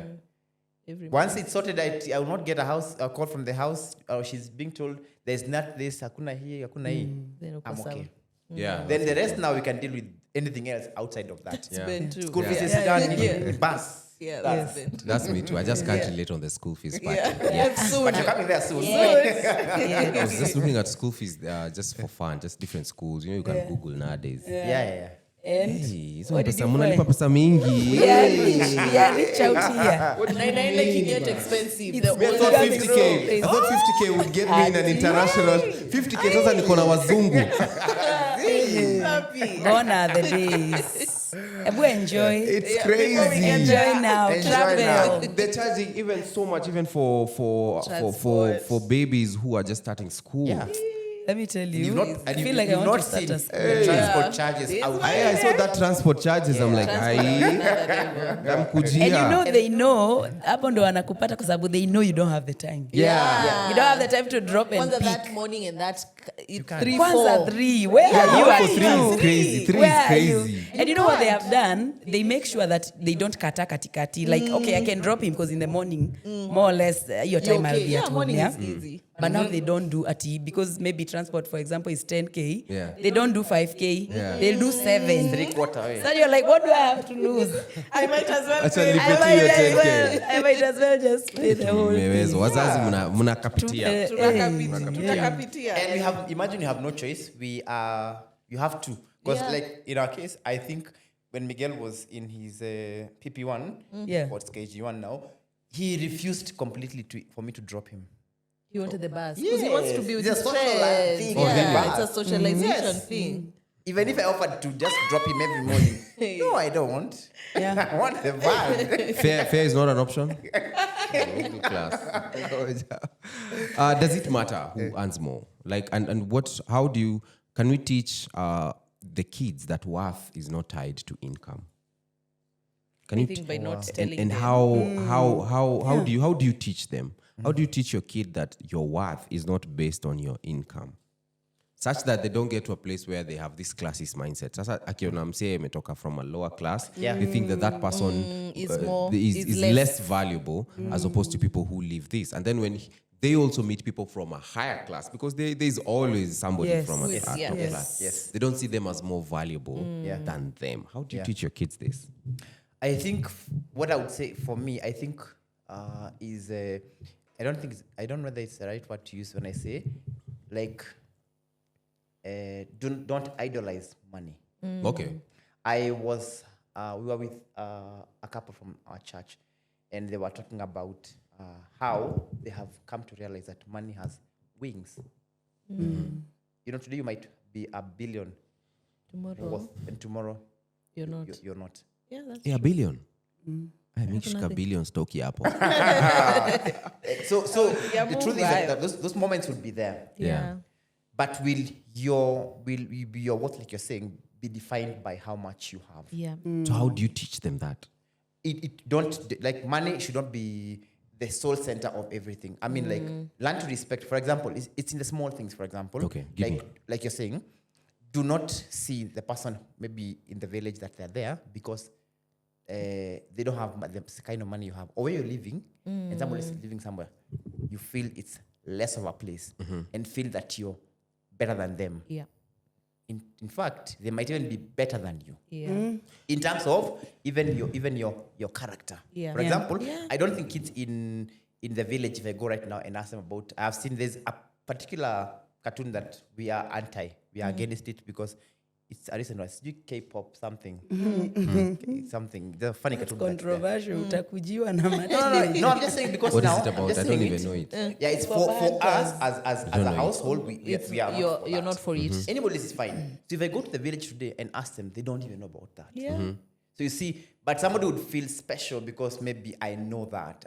S4: Once it's sorted, I will not get a call from the house, or she's being told there's not this, hakuna here, hakuna here.
S2: Then uko
S4: I'm
S2: sawa.
S4: okay.
S3: Yeah.
S4: Then the rest now we can deal with anything else outside of that.
S3: Yeah.
S2: Ben too.
S4: School fees is
S2: Yeah.
S4: done,
S2: Yeah.
S4: bus.
S2: Yeah, that's Ben too.
S3: That's me too. I just can't relate on the school fees part.
S4: But you're coming there soon.
S3: I was just looking at school fees just for fun, just different schools. You can Google nowadays.
S4: Yeah.
S1: And
S3: Hey, hizo
S1: what did
S3: pesa
S1: you
S3: mnalipa
S1: find?
S3: pesa mingi.
S1: we are rich out here.
S2: Naenda get expensive.
S1: It's
S2: The
S1: better
S3: I
S2: older
S3: thought
S1: than
S2: they
S3: 50K. I
S2: grow.
S3: thought 50K would get me in an international. 50K sasa niko na wazungu.
S1: Gone are the days. We enjoy.
S3: It's crazy.
S1: Enjoy now.
S4: Enjoy
S1: Travel.
S4: now.
S3: They're charging even so much, even for babies who are just starting school.
S4: Yeah.
S1: Let me tell you.
S4: You've not,
S1: I
S4: and
S1: feel
S4: you,
S1: like I
S4: you've
S1: want
S4: not
S1: to start
S4: seen
S1: a
S4: the
S1: school.
S4: transport charges out
S3: I saw that transport charges. I'm like,
S1: And you know they know hapo ndo wanakupata kwa sababu they know you don't have the time.
S3: yeah.
S1: You don't have the time to drop and
S2: Kwanza
S1: pick.
S2: that morning and that 3,
S1: Kwanza
S2: 4.
S1: 3. Where are you
S3: for
S1: at
S3: 3
S1: you?
S3: is crazy. 3
S1: Where
S3: is
S1: are you?
S3: crazy.
S1: And you know what they have done? They make sure that they don't kata katikati. Like, okay, I can drop him because in the morning, more or less, your time I'll be at home.
S2: Morning
S1: Yeah?
S2: is easy.
S1: But now they don't do ati because maybe transport, for example, is 10K.
S3: Yeah.
S1: They don't do 5K.
S3: Yeah.
S1: They'll do 7.
S4: 3/4.
S1: So you're like, what do I have to lose?
S2: I might as well
S3: Acha
S2: pay.
S3: nipe
S1: I
S3: tu
S1: might
S3: hiyo
S1: as
S3: 10K.
S1: well. I might as well just pay the whole
S3: Mmeweza.
S1: thing.
S3: Wazazi mnakapitia.
S2: Tutakapitia.
S4: And we have, imagine you have no choice. You have to. Because like in our case, I think when Miguel was in his PP1,
S1: Yeah.
S4: or it's KG1 now, he refused completely for me to drop him.
S2: He wanted the bus. Because he wants to be with
S4: It's
S2: his
S4: a social
S2: friends.
S4: thing.
S2: Yeah, it's a socialization
S4: Yes.
S2: thing.
S4: Even if I offered to just drop him every morning, no, I don't want.
S1: Yeah.
S4: I want the van.
S3: Fair is not an option. Middle class. Does it matter who earns more? Like, and what? How do you? Can we teach the kids that worth is not tied to income? Can
S2: I
S3: you
S2: think by not
S3: and
S2: telling them.
S3: how do you teach them? How do you teach your kid that your worth is not based on your income? Such that they don't get to a place where they have this classist mindset. Sasa akiona msee ametoka from a lower class, they think that person
S2: Is
S3: is less valuable as opposed to people who live this. And then when they also meet people from a higher class, because there's always somebody
S1: Yes.
S3: from a
S2: Yes,
S3: top
S2: yes.
S3: class.
S4: Yes.
S3: They don't see them as more valuable than them. How do you teach your kids this?
S4: I think what I would say for me, I think is I don't know whether it's the right word to use when I say like don't idolize money.
S3: Okay.
S4: We were with a couple from our church, and they were talking about how they have come to realize that money has wings. You know, today you might be a billion
S2: Tomorrow,
S4: worth, and tomorrow
S2: you're not.
S4: you're not.
S2: Yeah, that's
S3: Yeah, billion. I mean, shika billion stocky hapo.
S4: So
S2: Yeah,
S4: the truth is
S2: move
S4: that those moments will be there.
S2: yeah.
S4: But will your worth, like you're saying, be defined by how much you have?
S2: Yeah.
S3: So how do you teach them that?
S4: It don't, like, money should not be the sole center of everything. I mean, like, learn to respect. For example, it's in the small things. For example,
S3: Okay, give me.
S4: like you're saying, do not see the person maybe in the village that they're there because they don't have the kind of money you have, or where you're living, and someone is living somewhere, you feel it's less of a place and feel that you're better than them.
S2: Yeah.
S4: In fact, they might even be better than you.
S2: Yeah.
S4: In terms of even your character.
S2: Yeah.
S4: For
S2: Yeah.
S4: example,
S2: Yeah.
S4: I don't think kids in the village, if I go right now and ask them about, I've seen there's a particular cartoon that we are against it because it's a recent one. It's K-pop something. Something. The funny cartoon.
S1: Controversial. Utakujiwa na
S4: No, I'm just saying because
S3: What is
S4: now
S3: it about?
S4: I'm just
S3: I don't
S4: saying
S3: even know it.
S4: Yeah, it's for us as a household. We are
S2: You're
S4: not for that.
S2: not for it.
S4: Anybody is fine. So if I go to the village today and ask them, they don't even know about that.
S2: Yeah.
S4: So you see, but somebody would feel special because maybe I know that.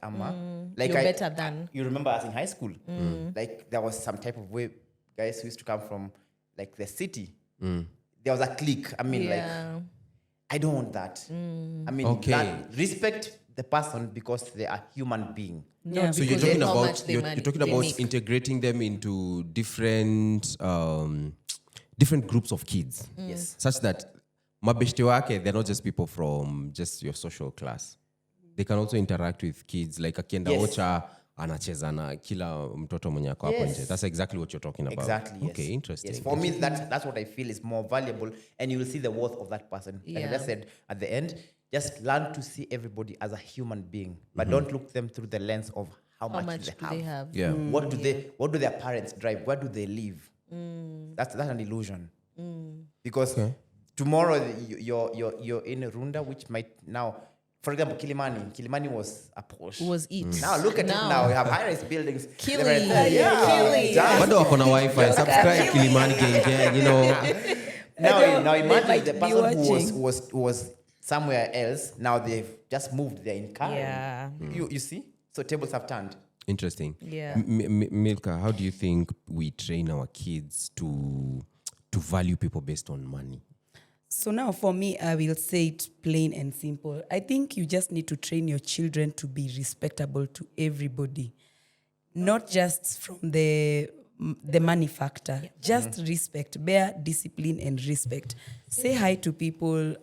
S4: Like
S2: You're better than.
S4: You remember us in high school, like there was some type of way guys who used to come from like the city. There was a clique. I mean, like I don't want that. I mean, respect the person because they are human being.
S1: Yeah.
S3: So you're
S2: Because
S3: talking
S2: how
S3: about
S2: much
S3: you're talking about
S2: make.
S3: integrating them into different different groups of kids.
S4: Yes.
S3: Such that mabeshte wake, they're not just people from just your social class. They can also interact with kids like akienda ocha anacheza na kila mtoto mwenye ako hapo nje. That's exactly what you're talking about.
S4: Exactly. Yes.
S3: Okay, interesting.
S4: Yes. For me, that's what I feel is more valuable, and you will see the worth of that person. Like I just said at the end, just learn to see everybody as a human being, but don't look them through the lens of how much
S2: do they have?
S3: Yeah.
S4: What do their parents drive? Where do they live? That's an illusion. Because tomorrow you're in Runda, which might now, for example, Kilimani was a posh.
S2: Was it?
S4: Now look at it now. We have high-rise buildings.
S2: Killing.
S3: Bado wako na Wi-Fi. Subscribe Kilimani gang, you know.
S4: Now imagine
S1: might
S4: the
S1: be
S4: person who
S1: watching.
S4: was somewhere else. Now they've just moved there in Karen.
S2: Yeah.
S4: You see? So tables have turned.
S3: Interesting.
S2: Yeah.
S3: Milka, how do you think we train our kids to value people based on money?
S1: So now for me, I will say it plain and simple. I think you just need to train your children to be respectable to everybody. Not just from the money factor. Just respect, bear discipline and respect. Say hi to people,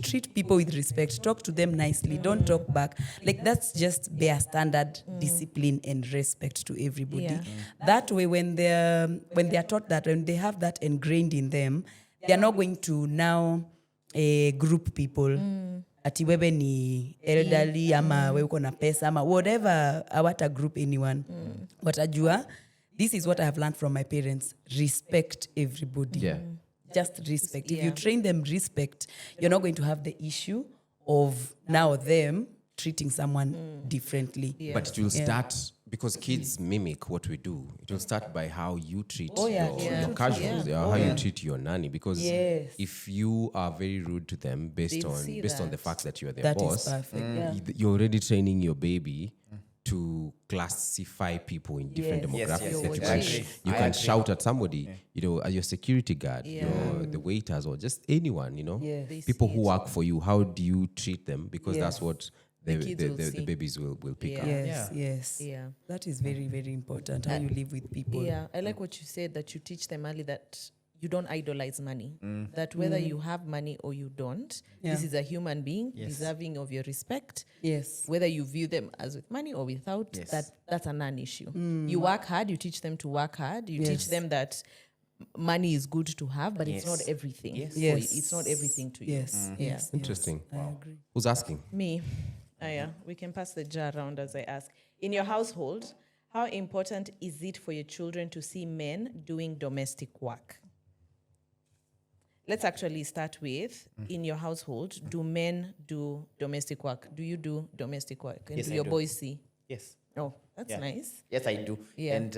S1: treat people with respect, talk to them nicely, don't talk back. Like that's just bare standard discipline and respect to everybody.
S2: Yeah.
S1: That way when they are taught that, when they have that ingrained in them, they are not going to now group people. Ati wewe ni elderly ama wewe uko na pesa ama whatever, awata group anyone. Watajua, this is what I have learned from my parents. Respect everybody.
S3: Yeah.
S1: Just respect. If you train them respect, you're not going to have the issue of now them treating someone differently.
S2: Yeah.
S3: But it will start because kids mimic what we do. It will start by how you treat your casuals, how you treat your nanny. Because if you are very rude to them based on the fact that you are their
S1: That
S3: boss,
S1: is perfect.
S3: you're already training your baby to classify people in different demographics.
S4: Yes.
S3: You can shout at somebody, you know, as your security guard, the waiters, or just anyone, you know.
S1: Yes.
S3: People who work for you, how do you treat them? Because that's what
S2: The kids will
S3: the
S2: see.
S3: babies will pick up.
S1: Yes.
S2: Yeah.
S1: That is very, very important, how you live with people.
S2: Yeah, I like what you said, that you teach them early that you don't idolize money. That whether you have money or you don't, this is a human being deserving of your respect.
S1: Yes.
S2: Whether you view them as with money or without, that's a non-issue. You work hard, you teach them to work hard. You teach them that money is good to have, but it's not everything.
S1: Yes.
S2: It's not everything to you.
S1: Yes.
S3: Interesting.
S1: I agree.
S3: Who's asking?
S2: Me. We can pass the jar around as I ask. In your household, how important is it for your children to see men doing domestic work? Let's actually start with, in your household, do men do domestic work? Do you do domestic work? And
S4: Yes,
S2: do
S4: I
S2: your
S4: do.
S2: boys see?
S4: Yes.
S2: Oh, that's nice.
S4: Yes, I do.
S2: Yeah.
S4: And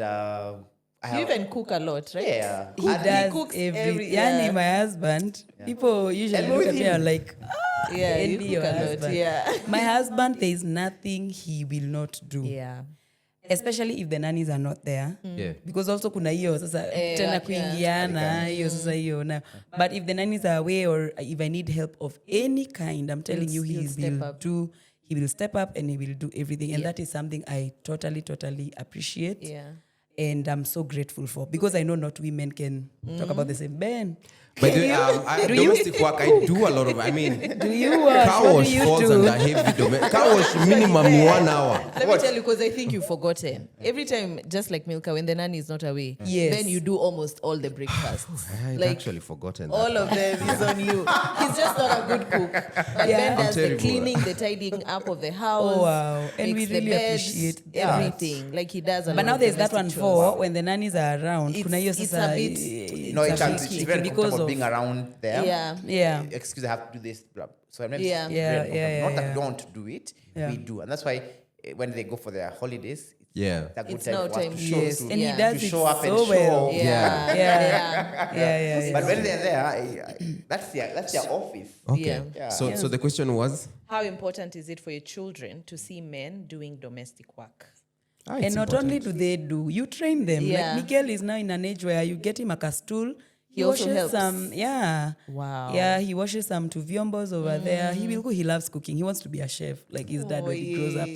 S2: You even cook a lot, right?
S4: Yeah.
S1: He
S4: And
S1: does
S2: cooks
S1: every.
S2: yeah.
S1: Yani, my husband, people usually look at me and like,
S2: Yeah, you
S1: envy
S2: cook
S1: your
S2: a lot.
S1: husband.
S2: Yeah.
S1: My husband, there is nothing he will not do.
S2: Yeah.
S1: Especially if the nannies are not there.
S3: Yeah.
S1: Because also kuna hiyo sasa tena kuingiana hiyo sasa hiyo na. But if the nannies are away or if I need help of any kind, I'm telling you, he will step up and he will do everything. And that is something I totally appreciate.
S2: Yeah.
S1: And I'm so grateful for, because I know not women can talk about the same. Ben,
S3: By the way, domestic work, I do a lot of. I mean,
S1: Do you wash?
S3: car
S1: What do
S3: wash
S1: you
S3: falls
S1: do?
S3: under heavy domestic. Car wash minimum 1 hour.
S2: Let me tell you, because I think you've forgotten. Every time, just like Milka, when the nanny is not away,
S1: Yes.
S2: then you do almost all the breakfasts.
S3: I'd
S2: like
S3: actually forgotten that.
S2: all of them is on you. He's just not a good cook. But
S1: Yeah.
S2: Ben does the
S3: terrible.
S2: cleaning, the tidying up of the house.
S1: Oh, wow. And we
S2: makes the
S1: really
S2: beds,
S1: appreciate that.
S2: everything. Like he does a lot
S1: But now
S2: of
S1: there's that one
S2: domestic
S1: for
S2: chores.
S1: when the nannies are around. Kuna hiyo
S2: It's a
S1: sasa,
S2: bit-
S4: No,
S1: it's
S4: it's,
S1: a bit
S4: it's
S1: tricky
S4: very
S1: because
S4: comfortable
S1: of
S4: being around them.
S2: Yeah.
S1: yeah.
S4: Excuse, I have to do this. Blah. So I'm not
S2: Yeah.
S1: Yeah, yeah,
S4: Not that
S1: yeah.
S4: we don't do it,
S1: Yeah.
S4: we do, and that's why when they go for their holidays,
S3: Yeah.
S4: it's a good
S2: It's
S4: time
S2: now
S4: for us
S2: time
S4: to
S2: to-
S4: show,
S1: Yes,
S4: to,
S1: and he
S2: Yeah.
S1: does
S4: to
S1: it
S4: show up and
S1: so
S4: show.
S1: well.
S2: Yeah.
S1: Yeah.
S4: But when they're there, that's their office.
S3: Okay.
S2: Yeah.
S4: Yeah.
S3: So the question was.
S2: How important is it for your children to see men doing domestic work?
S1: And not only do they do, you train them.
S2: Yeah.
S1: Like Miguel is now in an age where you get him a stool. He
S2: also
S1: washes
S2: helps.
S1: some,
S2: Wow.
S1: Yeah, he washes some to vyombos over there. He will go. He loves cooking. He wants to be a chef, like his dad when he grows up.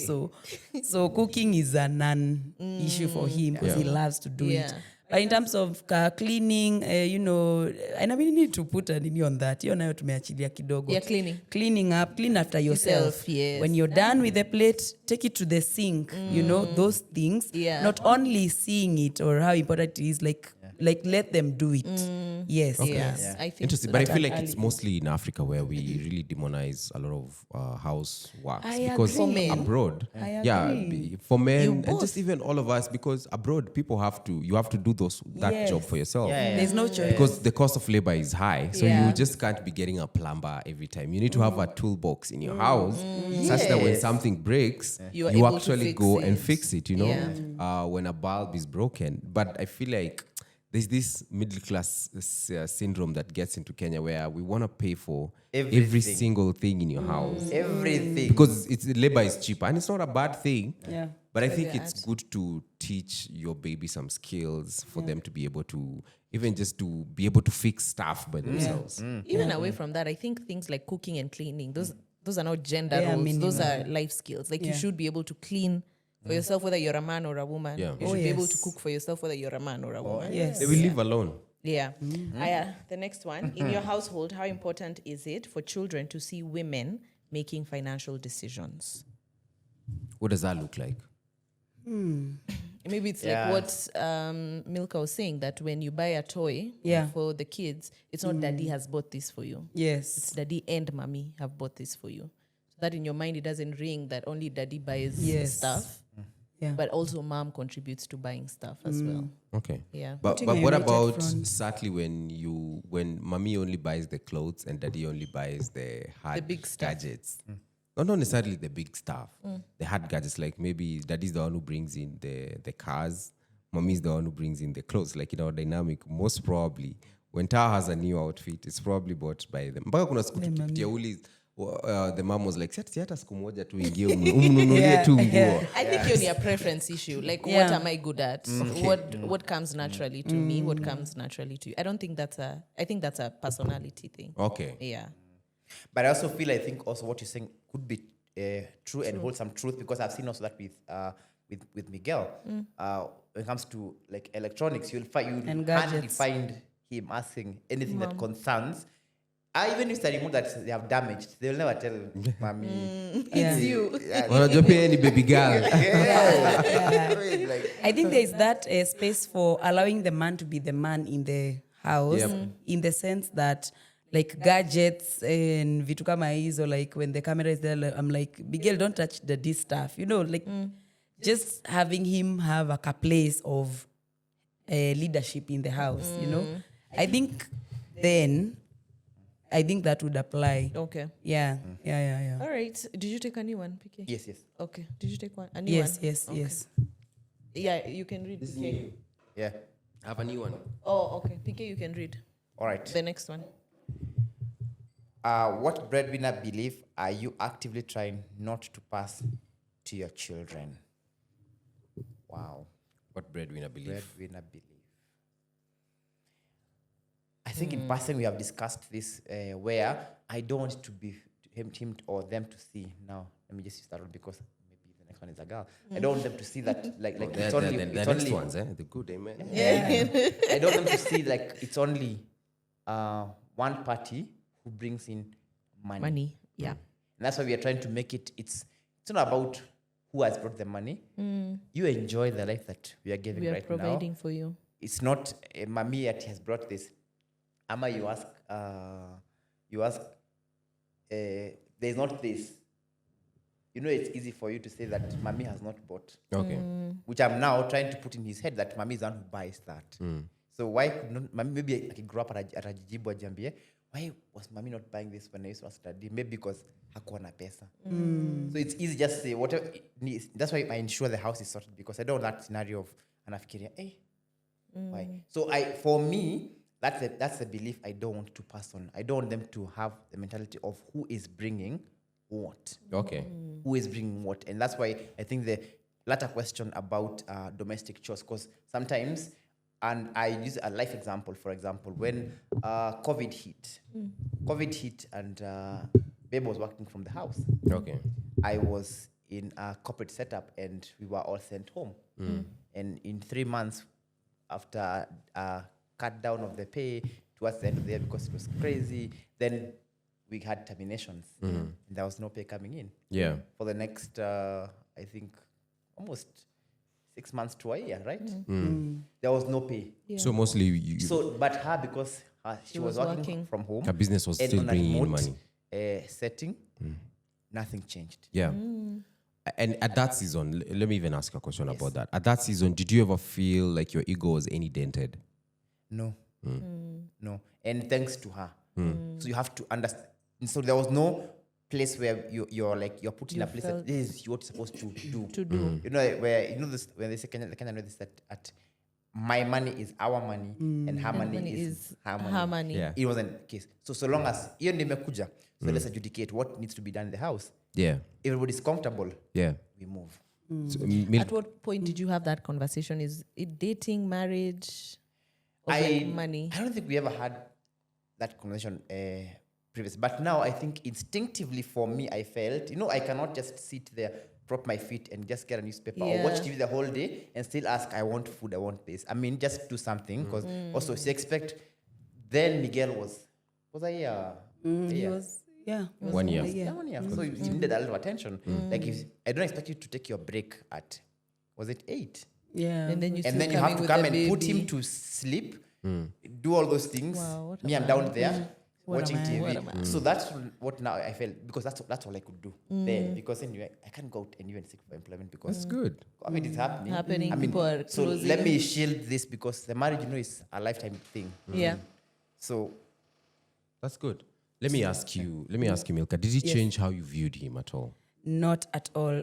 S1: So cooking is a non-issue for him because he loves to do it.
S2: Yeah.
S1: But in terms of cleaning, and I mean, you need to put a nini on that. Hiyo nayo tumeachilia kidogo.
S2: Yeah, cleaning.
S1: Cleaning up, clean after yourself.
S2: Yes.
S1: When you're done with the plate, take it to the sink. Those things.
S2: Yeah.
S1: Not only seeing it or how important it is, like let them do it. Yes.
S2: Yes.
S1: Yes.
S2: I think
S3: Interesting,
S2: so.
S3: but I feel
S1: That
S3: like it's
S1: early.
S3: mostly in Africa where we really demonize a lot of houseworks
S1: I
S3: because
S1: agree. For
S2: men.
S3: abroad,
S1: I
S3: yeah,
S1: agree.
S3: for men
S2: You
S3: and
S2: both.
S3: just even all of us, because abroad you have to do that
S1: Yes.
S3: job for yourself.
S1: There's no choice.
S3: Because the cost of labor is high, so
S2: Yeah.
S3: you just can't be getting a plumber every time. You need to have a toolbox in your house, such that when
S4: Yes.
S3: something breaks,
S2: You are
S3: you
S2: able to
S3: actually
S2: fix
S3: go and
S2: it.
S3: fix it.
S2: Yeah.
S3: When a bulb is broken. But I feel like there's this middle class syndrome that gets into Kenya where we want to pay for every
S4: Everything.
S3: single thing in your house
S4: Everything.
S3: because labor is cheaper and it's not a bad thing.
S1: Yeah.
S3: But I think it's good to teach your baby some skills for them to be able to even just to be able to fix stuff by themselves.
S2: Even away from that, I think things like cooking and cleaning, those are not gender
S1: They are
S2: roles. Those
S1: minimal.
S2: are life skills. Like you
S1: Yeah.
S2: should be able to clean for yourself, whether you're a man or a woman.
S3: Yeah.
S2: You
S1: Oh,
S2: should be able to
S1: yes.
S2: cook for yourself, whether you're a man or a woman.
S1: Yes.
S3: They will live alone.
S2: Yeah. The next one. In your household, how important is it for children to see women making financial decisions?
S3: What does that look like?
S2: Maybe it's
S4: Yeah.
S2: like what Milka was saying, that when you buy a toy for the kids, it's not daddy has bought this for you.
S1: Yes.
S2: It's daddy and mommy have bought this for you. So that in your mind, it doesn't ring that only daddy buys
S1: Yes.
S2: stuff,
S1: Yeah.
S2: but also mom contributes to buying stuff as well.
S3: Okay.
S2: Yeah.
S3: But
S1: Putting
S3: but
S1: a
S3: what
S1: united
S3: about
S1: front.
S3: sadly when mommy only buys the clothes and daddy only buys the hard
S2: big stuff.
S3: gadgets? Not necessarily the big stuff. The hard gadgets, like maybe daddy's the one who brings in the cars, mommy's the one who brings in the clothes. Like in our dynamic, most probably when Tao has a new outfit, it's probably bought by them. Mpaka kuna siku tukipitia uli, the mom was like, si hata siku moja tu ingie umnunulie tu nguo.
S2: I think you're in a preference issue. Like, what
S1: Yeah.
S2: am I good at? What comes naturally to me? What comes naturally to you? I don't think I think that's a personality thing.
S3: Okay.
S2: Yeah.
S4: But I also feel, I think also what you're saying could be true and hold some truth, because I've seen also that with Miguel. When it comes to like electronics, you'll
S1: And
S4: hardly
S1: gadgets.
S4: find him asking anything that concerns. Even if it's a remote that they have damaged, they'll never tell mommy.
S1: Yeah.
S2: It's you.
S3: Wanajua pia ni baby girl.
S4: Like,
S1: I think there is that space for allowing the man to be the man in the house,
S3: Yep.
S1: in the sense that like gadgets and vitu kama hizo, like when the camera is there, like, I'm like, Miguel, don't touch the stuff. Like just having him have a place of leadership in the house, I think that would apply.
S2: Okay.
S1: Yeah.
S2: All right. Did you take a new one, PK?
S4: yes.
S2: Okay. Did you take one? A new
S1: Yes,
S2: one?
S1: yes,
S2: Okay.
S1: yes.
S2: Yeah, you can read. PK.
S4: Yeah.
S3: I have a new one.
S2: Oh, okay. PK, you can read.
S4: All right.
S2: The next one.
S4: What breadwinner belief are you actively trying not to pass to your children? Wow.
S3: What breadwinner belief?
S4: Breadwinner belief. I think in passing we have discussed this, where I don't want to be him or them to see. Now, let me just use that one because maybe the next one is a girl. I don't want them to see that like it's only
S3: the
S4: it's
S3: next
S4: only
S3: ones, the good, amen.
S4: I don't want them to see like it's only one party who brings in money.
S2: Money. Yeah.
S4: And that's why we are trying to make it. It's not about who has brought the money. You enjoy the life that we are giving
S2: We are
S4: right
S2: providing
S4: now.
S2: for you.
S4: It's not mommy that has brought this. Ama, you ask. There's not this. You know, it's easy for you to say that mommy has not bought.
S3: Okay.
S4: Which I'm now trying to put in his head that mommy is the one who buys that. So why could not mommy, maybe I could grow up at Rajijibu Jambie? Why was mommy not buying this when I used to ask daddy? Maybe because hakuwa na pesa. So it's easy just to say whatever it needs. That's why I ensure the house is sorted, because I don't want that scenario of anafikiria, why? So for me, that's the belief I don't want to pass on. I don't want them to have the mentality of who is bringing what.
S3: Okay.
S4: Who is bringing what. And that's why I think the latter question about domestic chores, because sometimes, and I use a life example, for example, when COVID hit and Babe was working from the house.
S3: Okay.
S4: I was in a corporate setup and we were all sent home. And in 3 months, after a cut down of the pay towards the end of the year because it was crazy, then we had terminations. And there was no pay coming in.
S3: Yeah.
S4: For the next, I think, almost 6 months to a year, right? There was no pay.
S2: Yeah.
S3: So mostly you,
S4: But her, because she was working from home,
S3: her business was
S4: and
S3: still
S4: on a
S3: bringing in
S4: remote,
S3: money.
S4: setting, nothing changed.
S3: Yeah. And at that season, let me even ask a question about that. At that season, did you ever feel like your ego was any dented?
S4: No. No. And thanks to her. So you have to understand. So there was no place where you're put in a place that this is what you're supposed to do. You know, where this, when they say Kenya know this, that at my money is our money and her money is her money.
S3: Yeah.
S4: It wasn't the case. So long as hiyo ndio imekuja, so let's adjudicate what needs to be done in the house.
S3: Yeah.
S4: Everybody's comfortable.
S3: Yeah.
S4: We move.
S3: So,
S2: At what point did you have that conversation? Is it dating, marriage, or like money?
S4: I don't think we ever had that conversation previous. But now I think instinctively for me, I felt, I cannot just sit there, prop my feet and just get a newspaper or watch TV the whole day and still ask, I want food, I want this. I mean, just do something. Because also, she expect, then Miguel was a year.
S1: He was,
S3: 1 year.
S1: Yeah.
S4: 1 year. So you needed a lot of attention. Like, I don't expect you to take your break at, was it 8?
S1: Yeah.
S2: And then you
S4: have to come and put him to sleep, do all those things.
S2: Wow, what
S4: Me, I'm down there watching
S1: a man.
S4: TV. So that's what now I felt, because that's all I could do then. Because anyway, I can't go out and even seek for employment because
S3: That's good.
S4: COVID is happening.
S2: I mean, people are
S4: so
S2: closing.
S4: let me shield this, because the marriage, is a lifetime thing.
S2: Yeah.
S4: So
S3: That's good. Let me ask you, Milka, did it change how you viewed him at all?
S1: Not at all.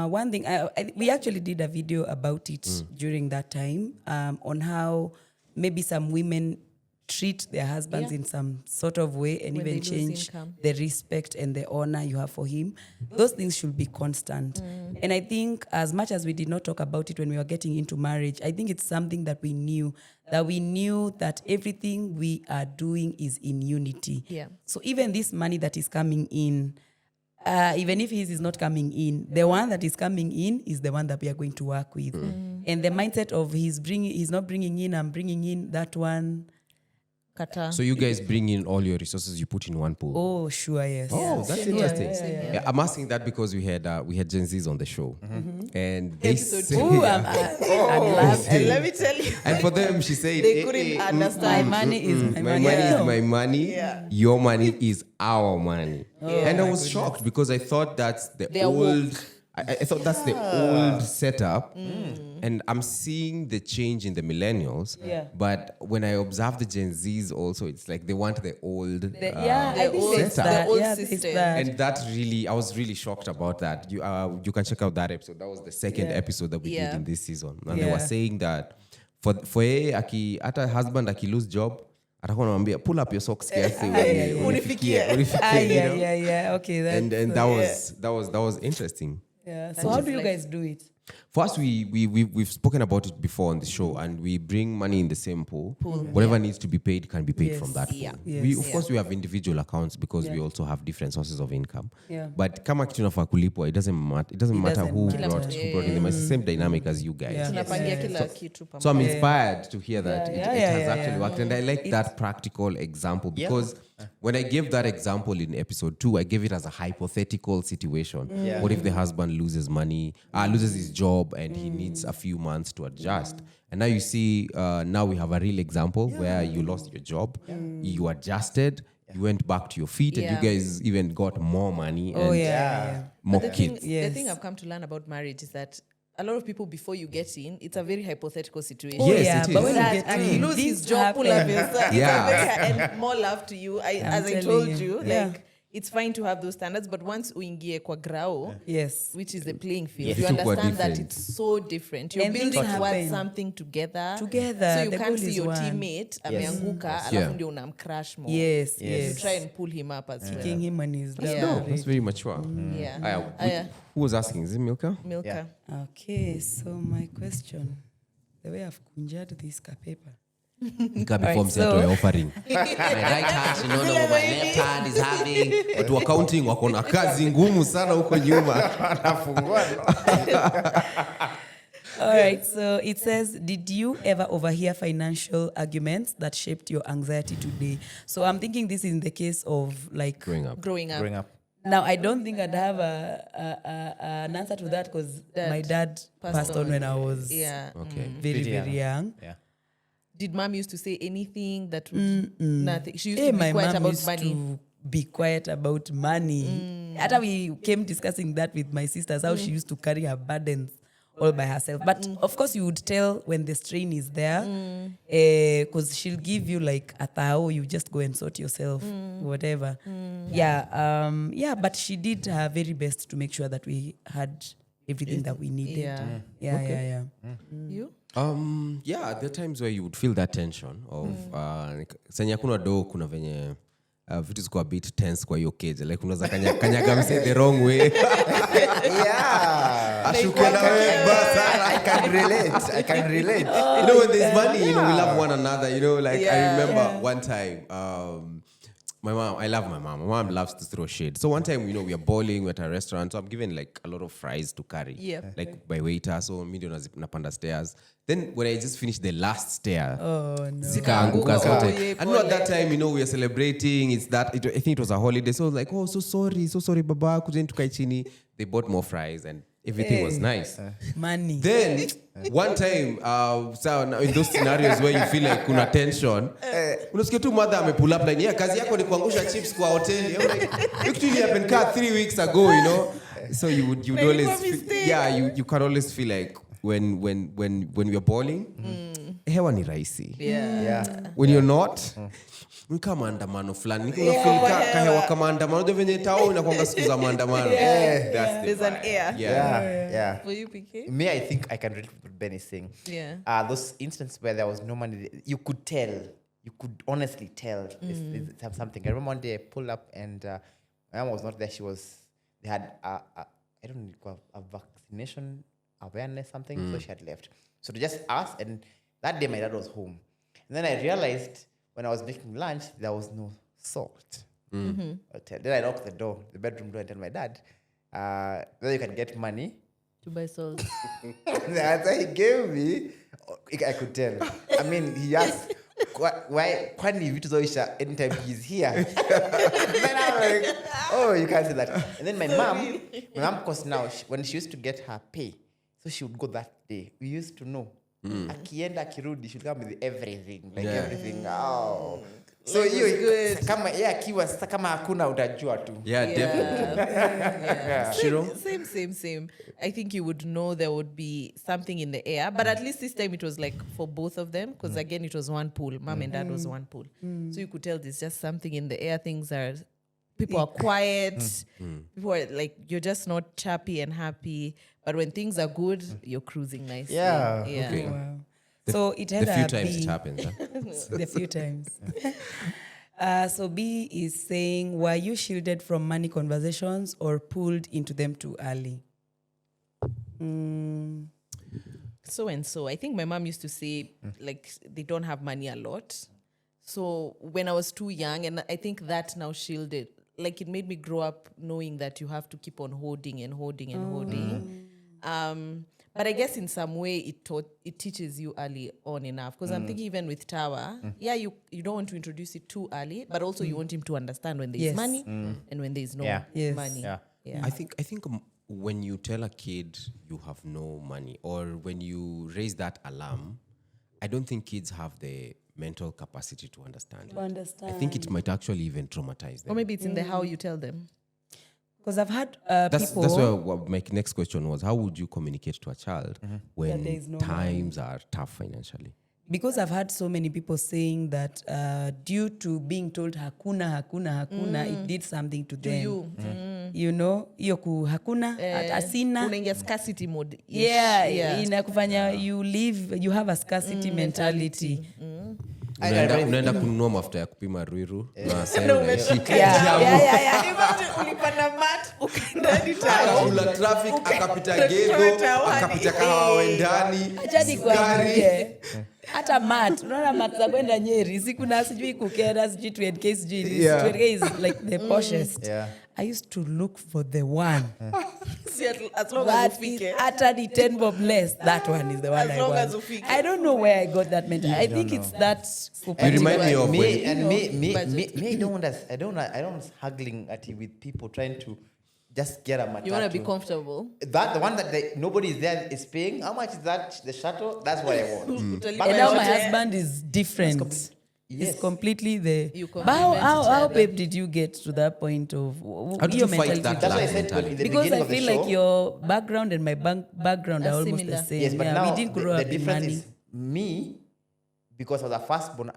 S1: One thing, we actually did a video about it during that time on how maybe some women treat their husbands in some sort of way and
S2: When they
S1: even
S2: lose
S1: change
S2: income.
S1: the respect and the honor you have for him. Those things should be constant. And I think as much as we did not talk about it when we were getting into marriage, I think it's something that we knew that everything we are doing is in unity.
S2: Yeah.
S1: So even this money that is coming in, even if his is not coming in, the one that is coming in is the one that we are going to work with. And the mindset of he's not bringing in, I'm bringing in that one.
S2: Kata.
S3: So you guys bring in all your resources, you put in one pool.
S1: Oh, sure, yes.
S3: Oh, that's interesting. Yeah, I'm asking that because we had Gen Zs on the show, and they say,
S1: Ooh, I'd love
S2: And let me tell you,
S3: and for them, she said,
S2: they couldn't understand.
S1: My money is my
S3: my
S1: money.
S3: money is my money. Your money is our money. And I was shocked because I thought that's the old. I thought that's the old setup, and I'm seeing the change in the millennials.
S1: Yeah.
S3: But when I observe the Gen Zs, also it's like they want the old.
S1: I think it's
S3: setup.
S1: that.
S2: The old
S1: Yeah, it's
S2: system.
S1: that.
S3: And that really, I was really shocked about that. You can check out that episode. That was the second episode that we did in this season, and they were saying that for hata husband lose job, atakuwa anamwambia pull up your socks carefully.
S2: Unifikie.
S3: You know?
S1: Yeah. Okay,
S3: And that was interesting.
S1: yeah. So how do you guys do it?
S3: First, we've spoken about it before on the show, and we bring money in the same pool. Whatever needs to be paid can be paid from that pool.
S2: Yeah.
S3: We, of course, we have individual accounts because we also have different sources of income.
S1: Yeah.
S3: But kama kitu nafaa kulipwa, it doesn't matter. It doesn't matter
S1: doesn't
S3: who
S1: matter.
S3: brought in them. It's the same dynamic as you guys.
S1: Yeah.
S2: Tunapangia kila kitu pamoja.
S3: So I'm inspired to hear that it has actually worked. And I like
S1: It's-
S3: that practical example because when I gave that example in episode 2, I gave it as a hypothetical situation.
S4: Yeah.
S3: What if the husband loses money, loses his job, and he needs a few months to adjust? And now you see, now we have a real example where you lost your job, you adjusted, you went back to your feet, and you guys even got more money and more
S2: But the
S3: kids.
S2: the thing I've come to learn about marriage is that a lot of people, before you get in, it's a very hypothetical situation.
S3: Yes,
S1: yeah,
S3: it
S1: but
S3: is.
S1: when you
S2: That
S1: get
S2: and
S1: in,
S2: he loses
S1: this
S2: his job, pull up
S1: happens.
S2: his
S3: Yeah.
S2: and more love to you. As I
S1: telling
S2: told
S1: you.
S2: you,
S1: Yeah.
S2: like it's fine to have those standards, but once uingie kwa grao,
S1: Yes.
S2: which is the playing field,
S3: Yes.
S2: you
S3: It's super
S2: understand that
S3: different.
S2: it's so different. You're
S1: And things
S2: building towards
S1: happen.
S2: something together.
S1: Together,
S2: So you
S1: the
S2: can't
S1: goal
S2: see
S1: is
S2: your
S1: one.
S2: teammate ameanguka,
S3: Yeah.
S2: alafu ndio unamcrash more.
S1: Yes,
S2: You
S1: yes.
S2: try and pull him up as well.
S1: Kicking him on his
S2: Yeah.
S1: down.
S3: That's very mature.
S2: Yeah.
S3: Aya, who was asking? Is it Milka?
S2: Milka.
S4: Yeah.
S1: Okay, so my question, the way I've kunjad this paper.
S3: Nika before
S1: Alright,
S3: mseto
S1: so-
S3: ya offering. My right hand, you know, my left hand is having. Watu wa accounting wako na kazi ngumu sana huko nyuma.
S1: All right, so it says, did you ever overhear financial arguments that shaped your anxiety today? So I'm thinking this is in the case of like
S3: Growing up.
S2: Growing up.
S4: Growing up.
S1: Now, I don't think I'd have an answer to that because my dad passed on when I was
S2: Yeah.
S3: Okay.
S1: very,
S4: Pretty
S1: very young.
S4: Yeah.
S2: Did mom used to say anything that would nothing? She used
S1: Hey,
S2: to be
S1: my
S2: quiet
S1: mom
S2: about
S1: used
S2: money.
S1: to be quiet about money. After we came discussing that with my sisters, how she used to carry her burdens all by herself. But of course, you would tell when the strain is there, because she'll give you like a thou, you just go and sort yourself, whatever. Yeah, but she did her very best to make sure that we had everything that we needed.
S2: Yeah.
S1: Yeah.
S2: You?
S3: Yeah, there are times where you would feel that tension of senya kuna do kuna venye vitu ziko a bit tense kwa hiyo cage, like unaweza kanyaga mse the wrong way.
S4: Yeah.
S3: Ashuke na wewe basa.
S4: I can relate. I can relate.
S3: You know, when there's money, you know, we love one another, you know, like I remember one time, my mom, I love my mom. My mom loves to throw shade. So one time, you know, we are bowling, we're at a restaurant, so I'm given like a lot of fries to carry, like by waiter. So me napanda stairs. Then when I just finished the last stair, zikaanguka zote. And at that time, you know, we are celebrating. I think it was a holiday. So I was like, oh, so sorry, baba, kujeni tukae chini. They bought more fries and everything was nice.
S1: Money.
S3: Then one time, so now in those scenarios where you feel like kuna tension, unasikia tu mother amepull up like, yeah, kazi yako ni kuangusha chips kwa hoteli. I'm like, actually happened 3 weeks ago, you know. So you would always feel, you can always feel like when you're bowling, hewa ni rahisi.
S4: Yeah.
S3: When you're not, ni kama maandamano fulani. Niko na feel kahewa kama maandamano. Unajua venye tao inakuanga siku za maandamano. That's the
S2: There's an
S3: vibe.
S2: air.
S4: Yeah.
S2: For you, PK?
S4: Me, I think I can relate to what Ben is saying.
S2: Yeah.
S4: Those instances where there was no money, you could tell. You could honestly tell there's something. I remember one day I pulled up and my mom was not there. They had I don't know, a vaccination awareness something, so she had left. So to just ask, and that day my dad was home. And then I realized when I was making lunch, there was no salt. Then I knocked the bedroom door, and tell my dad, whether you can get money.
S2: To buy salt.
S4: The answer he gave me, I could tell. I mean, he asked, why kwani vitu zoisha anytime he's here? Then I'm like, oh, you can't say that. And then my mom, because now, when she used to get her pay, so she would go that day. We used to know. Akienda kirudi, she would come with everything. Like everything. Oh. So you kama akiwa sasa kama hakuna utajua tu.
S3: Yeah, definitely. Shiro?
S2: Same. I think you would know there would be something in the air, but at least this time it was like for both of them, because again it was one pool. Mom and dad was one pool, so you could tell there's just something in the air. People are quiet. People are like, you're just not chappy and happy. But when things are good, you're cruising nicely.
S4: Yeah.
S3: Okay.
S1: Wow. So it had
S3: The few
S1: a
S3: times
S1: B.
S3: it happens. Huh?
S1: The few times. So B is saying, were you shielded from money conversations or pulled into them too early?
S2: So and so. I think my mom used to say, like, they don't have money a lot. So when I was too young, and I think that now shielded, like, it made me grow up knowing that you have to keep on hoarding and hoarding and hoarding. But I guess in some way it teaches you early on enough. Because I'm thinking even with Tawa, you don't want to introduce it too early, but also you want him to understand when there's money and when there's no money.
S3: I think when you tell a kid you have no money, or when you raise that alarm, I don't think kids have the mental capacity to understand. I think it might actually even traumatize them.
S2: Or maybe it's in the how you tell them.
S1: Because I've had people...
S3: That's what my next question was. How would you communicate to a child when
S1: no
S3: times are tough financially?
S1: Because I've had so many people saying that due to being told hakuna, it did something to them. You know, yoku hakuna, asina.
S2: Unaingia scarcity mode.
S1: Inakufanya you have a scarcity mentality.
S3: Unaenda kununua mafuta ya kupima Ruiru na sasa
S2: ulipanda mat ukaenda hadi town.
S3: Ula traffic akapita Gedo, akapita Kahawa ndani.
S1: Achani kuambie. Hata mat, unaona mat za kwenda Nyeri, siku na sijui kukera, sijui 20k sijui. 20k is like the poshest. I used to look for the one.
S2: As long
S1: that
S2: as ufike.
S1: is utterly 10 bob less. That one is the one
S2: As
S1: I
S2: long
S1: want.
S2: as ufike.
S1: I don't know where I got that mentality. I think it's that.
S3: You remind me of
S4: me. I don't haggling at you with people trying to just get a matatu.
S2: You want to be comfortable.
S4: That the one that nobody is there is paying. How much is that? The shuttle. That's what I want.
S1: And now my husband is different.
S4: Yes.
S1: It's completely the.
S2: You
S1: But how babe did you get to that point of?
S3: How did you fight that
S4: That's what I
S3: lack
S4: said
S3: mentality?
S4: in the
S1: Because
S4: beginning
S1: I
S4: of the
S1: feel
S4: show.
S1: like your background and my background are almost
S2: similar.
S1: the same.
S4: Yes, but now
S1: we didn't grow
S4: the
S1: up in
S4: difference
S1: money.
S4: is me, because I was a firstborn.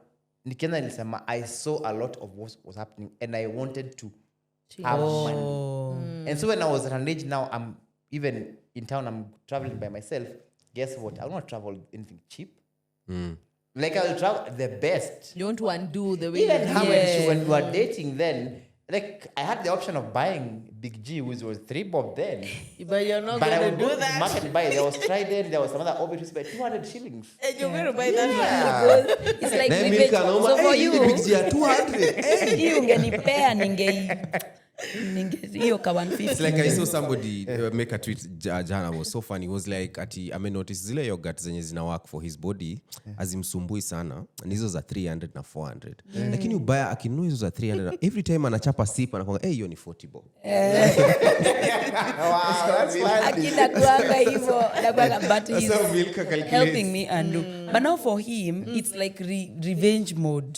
S4: Nikienda nilisema, I saw a lot of what was happening, and I wanted to have money. And so when I was at an age now, I'm even in town. I'm traveling by myself. Guess what? I don't want to travel anything cheap. Like I will travel the best.
S2: You want to undo the way
S4: Even
S2: you
S4: how when we were dating then, like I had the option of buying Big G, which was 3 bob then.
S2: But you're not
S4: But I
S2: going
S4: would
S2: to
S4: go
S2: do
S4: to the
S2: that.
S4: market and buy. There was Trident, there was some other Orbit, by 200 shillings.
S2: And you're going to buy that one.
S1: It's like
S3: Then
S1: revenge.
S3: Milka
S1: So
S3: Noma,
S1: for
S3: hey,
S1: you,
S3: the big G are 200.
S1: hii ungenipea hiyo ka
S3: It's
S1: 150.
S3: like I saw somebody make a tweet jana, was so funny. It was like ati amenotice zile yogurt zenye zina work for his body azimsumbui sana, and hizo za 300 na 400. Lakini ubaya akinunua hizo za 300 every time anachapa sip anakuwa hiyo ni 40 bob.
S1: Akina kuanga hivyo nakuanga, but he's
S3: That's how Milka calculates.
S1: helping me undo. But now for him, it's like revenge mode.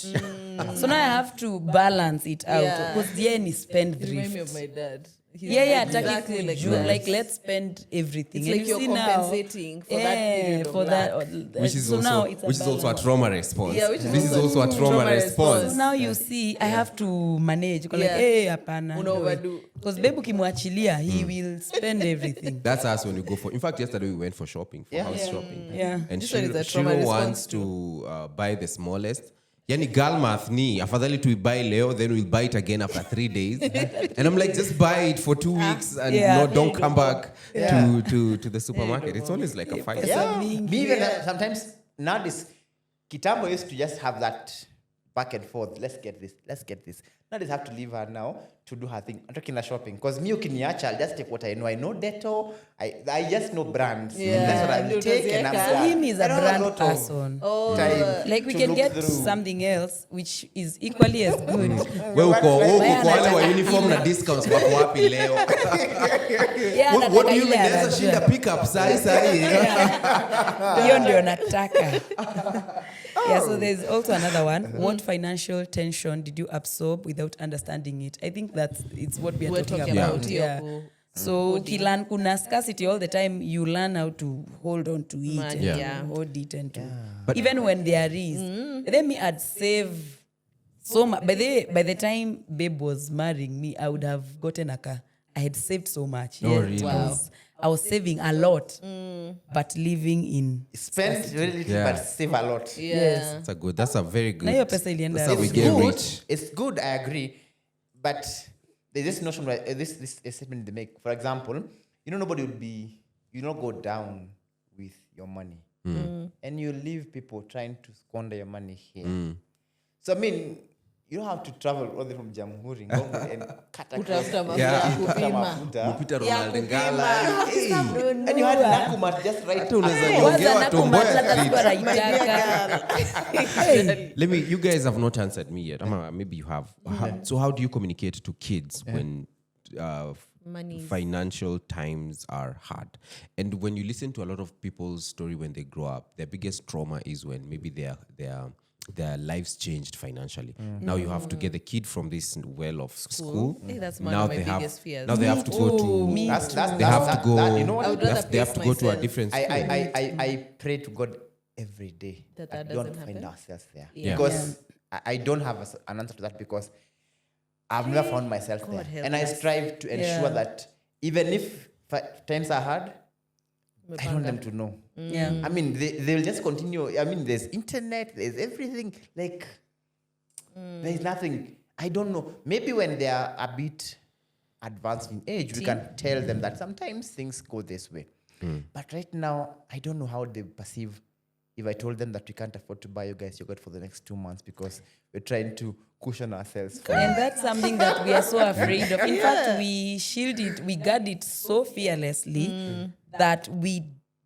S1: So now I have to balance it out because Jen is spend
S2: You remind me of
S1: thrift.
S2: my dad. He's
S1: Exactly
S2: like
S1: like
S2: that.
S1: Like let's spend everything.
S2: It's
S1: And
S2: like
S1: you
S2: you're
S1: see now,
S2: compensating for that period of
S1: for that.
S3: Which is
S1: so now
S3: also
S1: it's
S3: which is also a
S1: balance.
S3: trauma response.
S2: Yeah, which is
S3: This is also a trauma
S2: trauma
S3: response.
S1: So now you see, I have to manage. Like,
S2: Yeah.
S1: hey, hapana.
S2: Una overdo.
S1: Because babe ukimwachilia, he will spend everything.
S3: That's us when we go for. In fact, yesterday we went for shopping, for house shopping.
S1: Yeah.
S3: And
S2: This one is a
S3: Shiro
S2: trauma
S3: wants
S2: response
S3: to buy the smallest. Yani girl math ni afadhali to buy leo, then we'll buy it again after 3 days. And I'm like, just buy it for 2 weeks and don't come back to the supermarket. It's always like a fight.
S4: Yeah. Me even sometimes nowadays, Kitambo used to just have that back and forth. Let's get this. Nowadays have to leave her now to do her thing. I'm talking about shopping. Because me, ukiniacha, I'll just take what I know. I know Dettol. I just know brands.
S2: Yeah.
S4: That's what I will take. And I'm
S1: So
S4: done.
S1: him is a
S4: I don't have
S1: brand
S4: lot of
S1: person.
S4: time
S1: Like we
S4: to
S1: can
S4: look
S1: get
S4: through.
S1: something else which is equally as good.
S3: Wewe uko
S1: Baya
S3: wale wa
S1: anataka
S3: uniform na
S1: ila.
S3: discounts wako wapi leo?
S1: Yeah,
S3: What
S1: nataka
S3: do you
S1: ile
S3: mean? Naweza
S1: anajua.
S3: shinda pick up sahi.
S1: Hiyo ndio nataka. Yeah, so there's also another one. What financial tension did you absorb without understanding it? I think it's what we are
S2: We're
S1: talking
S2: talking
S1: about.
S2: about
S1: Yeah.
S2: your
S1: So ukilearn kuna scarcity all the time, you learn how to hold on to it
S2: Money,
S1: and
S2: yeah.
S1: hold it and to.
S3: But-
S1: Even when there is, then me I'd save so much. By the time babe was marrying me, I would have gotten a car. I had saved so much.
S3: Oh, really?
S1: Wow. I was saving a lot, but living in.
S4: Spend really little,
S3: Yeah.
S4: but save a lot.
S2: Yeah.
S3: That's a very good.
S1: Na hiyo pesa ilienda.
S3: That's how we
S4: It's
S3: get
S4: good.
S3: rich.
S4: It's good, I agree. But there's this notion where this statement they make. For example, nobody would be you don't go down with your money. And you leave people trying to squander your money here. So I mean, you don't have to travel all the way from Jamhuri Ngong and
S2: Kutafuta mafuta
S3: Yeah.
S2: ya kupima.
S4: mafuta.
S3: Peter Ronald Ngala.
S4: And you had Nakumat just right to
S1: Kwanza nakumatla that's what I
S3: Let me. You guys have not answered me yet. Maybe you have. So how do you communicate to kids when financial times are hard? And when you listen to a lot of people's story when they grow up, their biggest trauma is when maybe their lives changed financially. Now you have to get the kid from this well of school.
S2: Hey, that's one
S3: Now
S2: of my
S3: they have.
S2: biggest fears.
S3: Now they have to go to.
S1: Me
S4: That's
S3: They have to go.
S4: you know what?
S2: I would rather
S3: They have to
S2: pace
S3: go to a
S2: myself.
S3: different school.
S4: I pray to God every day
S2: That
S4: that
S2: doesn't
S4: don't find
S2: happen?
S4: ourselves there.
S2: Yeah.
S4: Because I don't have an answer to that because I've never found myself
S2: God
S4: there.
S2: help
S4: And I
S2: us.
S4: strive to ensure that even if times are hard, I want them to know.
S1: Yeah.
S4: I mean, they'll just continue. I mean, there's internet, there's everything. Like, there's nothing. I don't know. Maybe when they are a bit advanced in age, we can tell them that sometimes things go this way. But right now, I don't know how they perceive if I told them that we can't afford to buy you guys yogurt for the next 2 months because we're trying to cushion ourselves.
S1: And that's something that we are so afraid of. In fact, we shield it, we guard it so fearlessly that we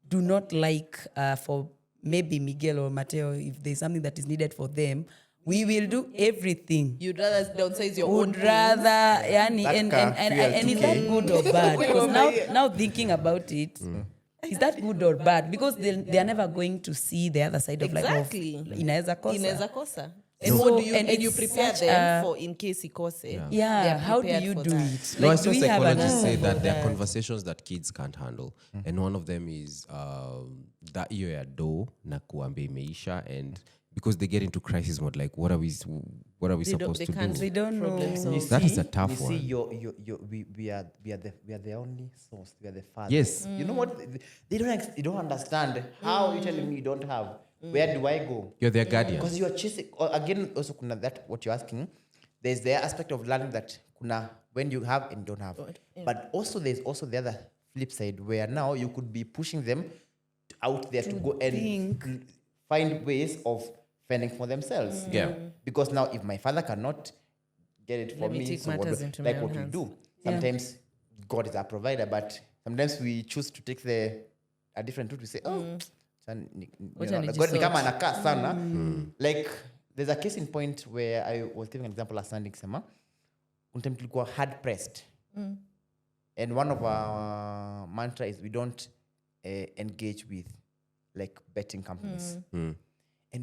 S1: do not like for maybe Miguel or Mateo, if there's something that is needed for them, we will do everything.
S2: You'd rather downsize your own
S1: Would
S2: things.
S1: rather, yani,
S4: That
S1: and
S4: can
S1: is
S4: feel
S1: that good or bad? Because now thinking about it, is that good or bad? Because they are never going to see the other side of
S2: Exactly.
S1: like, inaweza kosa.
S2: Inaweza kosa. And
S1: So-
S2: what do you
S1: and
S2: and you
S1: it's
S2: prepare
S1: such
S2: them
S1: a-
S2: for in case ikose. They
S1: Yeah,
S2: are
S1: how do
S2: prepared
S1: you
S2: for
S1: do
S2: that.
S1: it?
S3: No, I
S1: do
S3: saw
S1: we have an
S3: psychologists say
S1: answer
S3: that
S1: for
S3: there are
S1: that?
S3: conversations that kids can't handle, and one of them is that hiyo ya do na kuambia imeisha, and because they get into crisis mode, like what are we supposed to do?
S1: They don't know.
S2: Problem solve.
S3: That is a
S4: You
S3: tough
S4: see,
S3: one.
S4: we are the only source. We are the father.
S3: Yes.
S4: You know what? They don't understand how you telling me you don't have. Where do I go?
S3: You're their guardian.
S4: Because you are chasing. Again, also kuna that what you're asking. There's the aspect of learning that kuna when you have and don't have. But also there's also the other flip side where now you could be pushing them out there to go and find ways of fending for themselves.
S3: Yeah.
S4: Because now if my father cannot get it for
S2: Let me
S4: me,
S2: take
S4: so
S2: matters into
S4: like
S2: my
S4: what
S2: own
S4: we
S2: hands.
S4: do. Sometimes God is our provider, but sometimes we choose to take a different route. We say, oh,
S2: Wacha
S4: God ni kama
S2: nijisort.
S4: anakaa sana. Like there's a case in point where I was giving an example last Sunday nikisema kuna time tulikuwa hard pressed. And one of our mantra is we don't engage with like betting companies. And